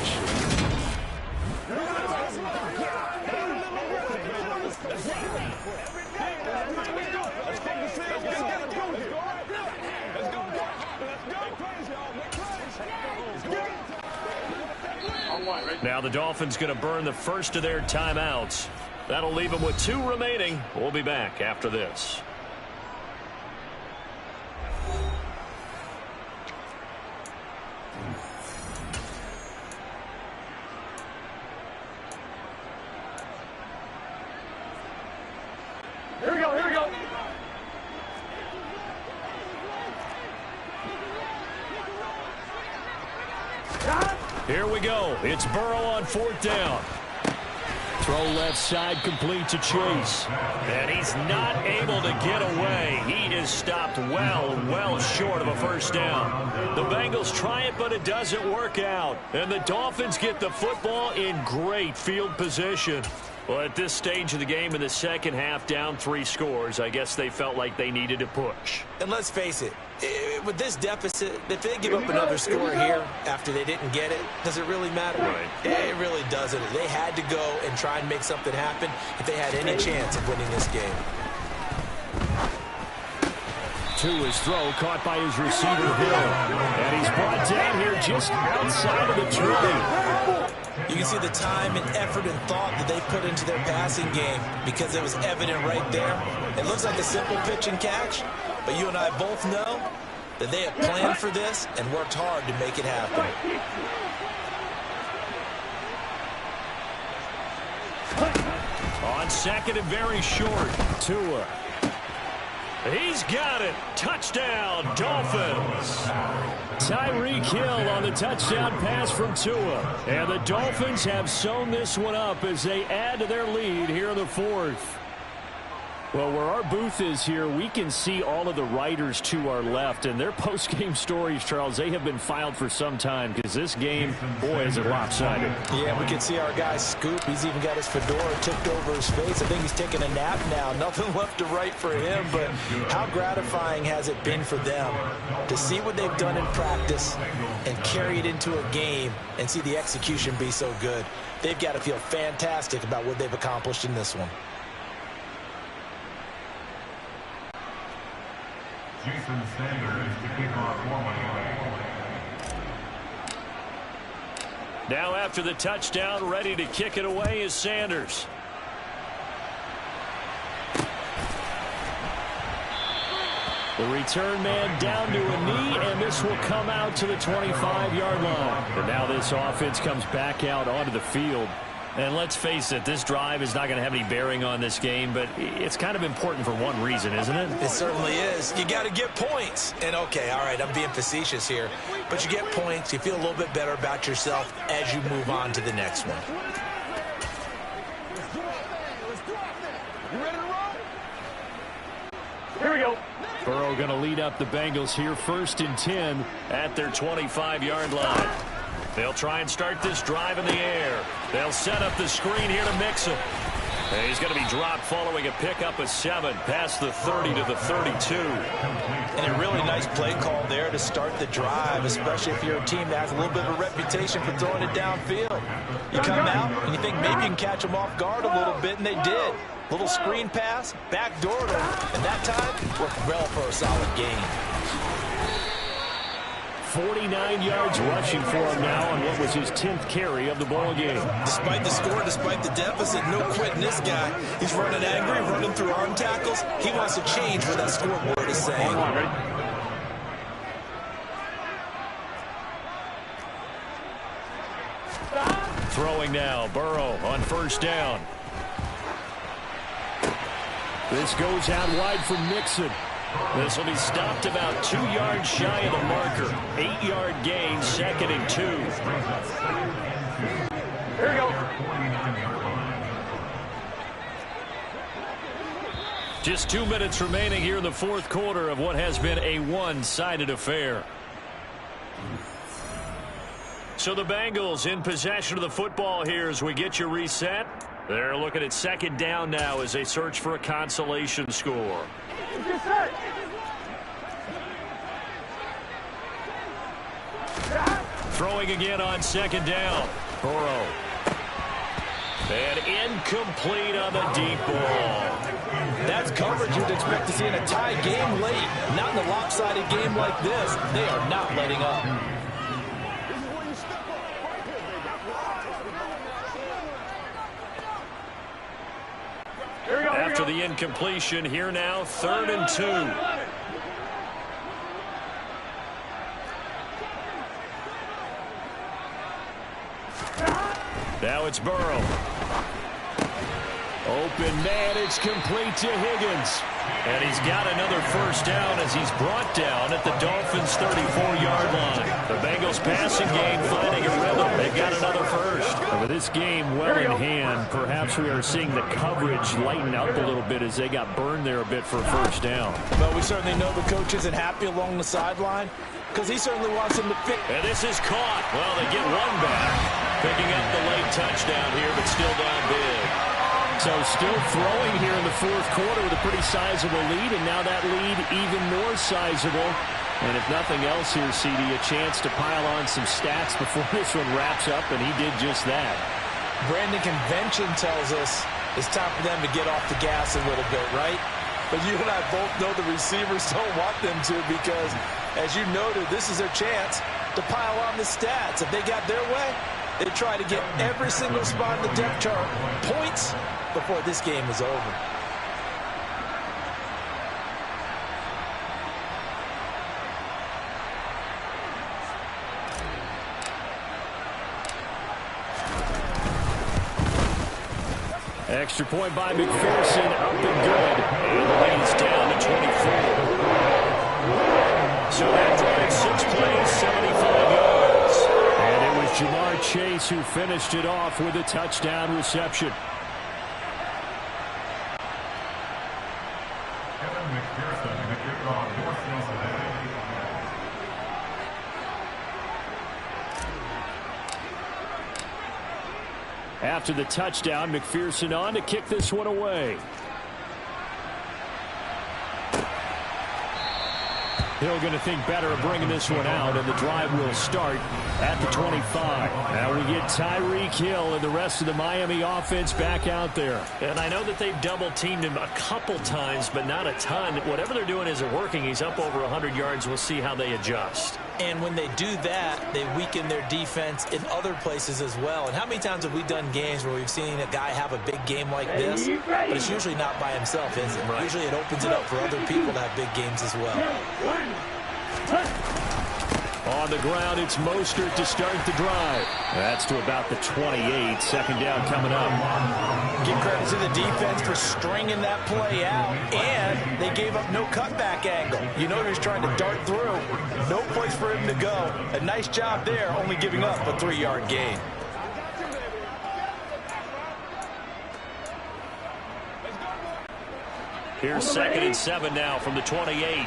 Now the Dolphins going to burn the first of their timeouts. That'll leave them with 2 remaining. We'll be back after this. Here we go, here we go. Here we go. It's Burrow on 4th down. Throw left side, complete to Chase. And he's not able to get away. He is stopped well short of a first down. The Bengals try it, but it doesn't work out. And the Dolphins get the football in great field position. Well, at this stage of the game in the second half, down 3 scores, I guess they felt like they needed to push. And let's face it, with this deficit, if they give up another score here after they didn't get it, does it really matter? Right. It really doesn't. They had to go and try and make something happen if they had any chance of winning this game. To his throw, caught by his receiver, Hill. And he's brought down here just outside of the 20. You can see the time and effort and thought that they put into their passing game because it was evident right there. It looks like a simple pitch and catch, but you and I both know that they have planned for this and worked hard to make it happen. On second and very short, Tua. He's got it. Touchdown, Dolphins. Tyreek Hill on the touchdown pass from Tua. And the Dolphins have sewn this one up as they add to their lead here in the 4th. Well, where our booth is here, we can see all of the writers to our left. And their post-game stories, Charles, they have been filed for some time because this game, boy, is it lopsided. Yeah, we can see our guy Scoop. He's even got his fedora tipped over his face. I think he's taking a nap now. Nothing left to write for him, but how gratifying has it been for them to see what they've done in practice and carry it into a game and see the execution be so good. They've got to feel fantastic about what they've accomplished in this one. Jason Sanders to kick off formally. Now after the touchdown, ready to kick it away is Sanders. The return man down to a knee, and this will come out to the 25-yard line. And now this offense comes back out onto the field. And let's face it, this drive is not going to have any bearing on this game, but it's kind of important for one reason, isn't it? It certainly is. You got to get points. And, okay, all right, I'm being facetious here. But you get points, you feel a little bit better about yourself as you move on to the next one. Here we go. Burrow going to lead up the Bengals here, 1st and 10 at their 25-yard line. They'll try and start this drive in the air. They'll set up the screen here to mix him. And he's going to be dropped following a pickup of 7 past the 30 to the 32. And a really nice play call there to start the drive, especially if you're a team that has a little bit of a reputation for throwing it downfield. You come out and you think maybe you can catch them off guard a little bit, and they did. Little screen pass, backdoored them, and that time worked well for a solid gain. 49 yards rushing for him now on what was his 10th carry of the ball game. Despite the score, despite the deficit, no quitting this guy. He's running angry, running through arm tackles. He wants to change what that scoreboard is saying. Throwing now, Burrow on 1st down. This goes out wide from Mixon. This will be stopped about 2 yards shy of the marker. 8-yard gain, 2nd and 2. Here we go. Just 2 minutes remaining here in the 4th quarter of what has been a one-sided affair. So the Bengals in possession of the football here as we get you reset. They're looking at 2nd down now as they search for a consolation score. Throwing again on 2nd down. Burrow. And incomplete on the deep ball. That's coverage you'd expect to see in a tie game late. Not in a lopsided game like this. They are not letting up. After the incompletion, here now, 3rd and 2. Now it's Burrow. Open man, it's complete to Higgins. And he's got another first down as he's brought down at the Dolphins' 34-yard line. The Bengals passing game finding a rhythm. They've got another first. With this game well in hand, perhaps we are seeing the coverage lighten up a little bit as they got burned there a bit for a first down. But we certainly know the coach isn't happy along the sideline because he certainly wants them to fit. And this is caught. Well, they get one back. Picking up the late touchdown here, but still down big. So still throwing here in the fourth quarter with a pretty sizable lead, and now that lead even more sizable. And if nothing else here, CD, a chance to pile on some stats before this one wraps up, and he did just that. Brandon, convention tells us it's time for them to get off the gas a little bit, right? But you and I both know the receivers don't want them to because, as you noted, this is their chance to pile on the stats. If they got their way, they try to get every single spot in the depth chart points before this game is over. Extra point by McPherson, up and good. And the lead's down to 24. So that drive, 6 plays, 75 yards. And it was Jamar Chase who finished it off with a touchdown reception. Kevin McPherson, the kickoff for Cincinnati. After the touchdown, McPherson on to kick this one away. Hill going to think better of bringing this one out, and the drive will start at the 25. Now we get Tyreek Hill and the rest of the Miami offense back out there. And I know that they've double-teamed him a couple times, but not a ton. Whatever they're doing isn't working. He's up over 100 yards. We'll see how they adjust. And when they do that, they weaken their defense in other places as well. And how many times have we done games where we've seen a guy have a big game like this, but it's usually not by himself, is it? Right. Usually it opens it up for other people to have big games as well. On the ground, it's Mostert to start the drive. That's to about the 28. Second down coming up. Give credit to the defense for stringing that play out, and they gave up no cutback angle. You know he was trying to dart through. No place for him to go. A nice job there, only giving up a 3-yard gain. Here's 2nd and 7 now from the 28.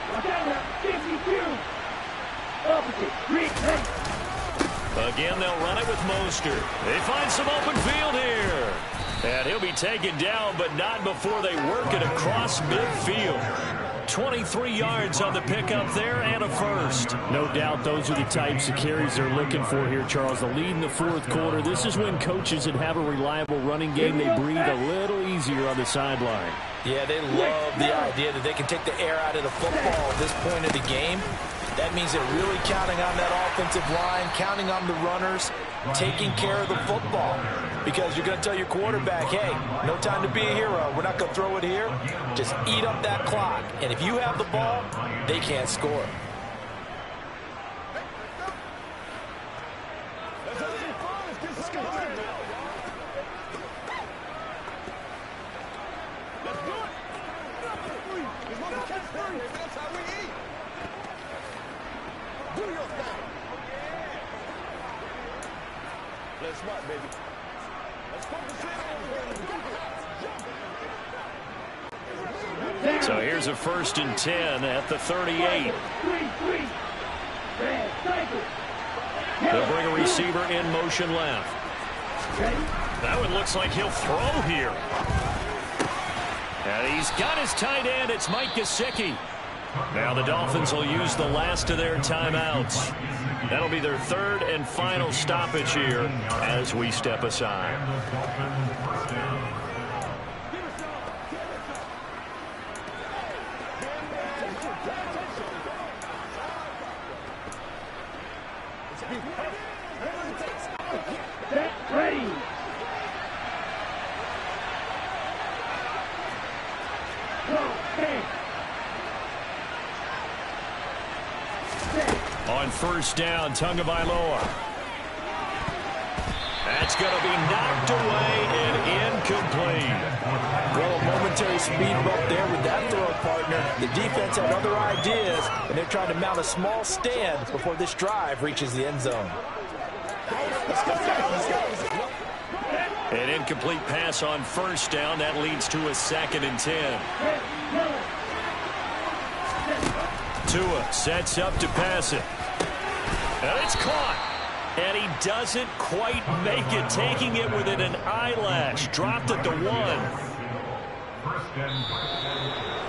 Again, they'll run it with Mostert. They find some open field here. And he'll be taken down, but not before they work it across midfield. 23 yards on the pickup there and a first. No doubt those are the types of carries they're looking for here, Charles. The lead in the fourth quarter. This is when coaches that have a reliable running game, they breathe a little easier on the sideline. Yeah, they love the idea that they can take the air out of the football at this point of the game. That means they're really counting on that offensive line, counting on the runners, taking care of the football. Because you're going to tell your quarterback, hey, no time to be a hero. We're not going to throw it here. Just eat up that clock. And if you have the ball, they can't score. So here's a 1st and 10 at the 38. They'll bring a receiver in motion left. That one looks like he'll throw here. And he's got his tight end. It's Mike Gesicki. Now the Dolphins will use the last of their timeouts. That'll be their 3rd and final stoppage here as we step aside. On 1st down, Tagovailoa. That's going to be knocked away and incomplete. Well, a momentary speed bump there with that throw partner. The defense had other ideas, and they're trying to mount a small stand before this drive reaches the end zone. An incomplete pass on first down. That leads to a 2nd and 10. Tua sets up to pass it. And it's caught. And he doesn't quite make it, taking it within an eyelash. Dropped it to 1.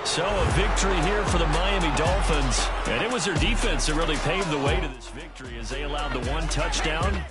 So a victory here for the Miami Dolphins. And it was their defense that really paved the way to this victory as they allowed the 1 touchdown.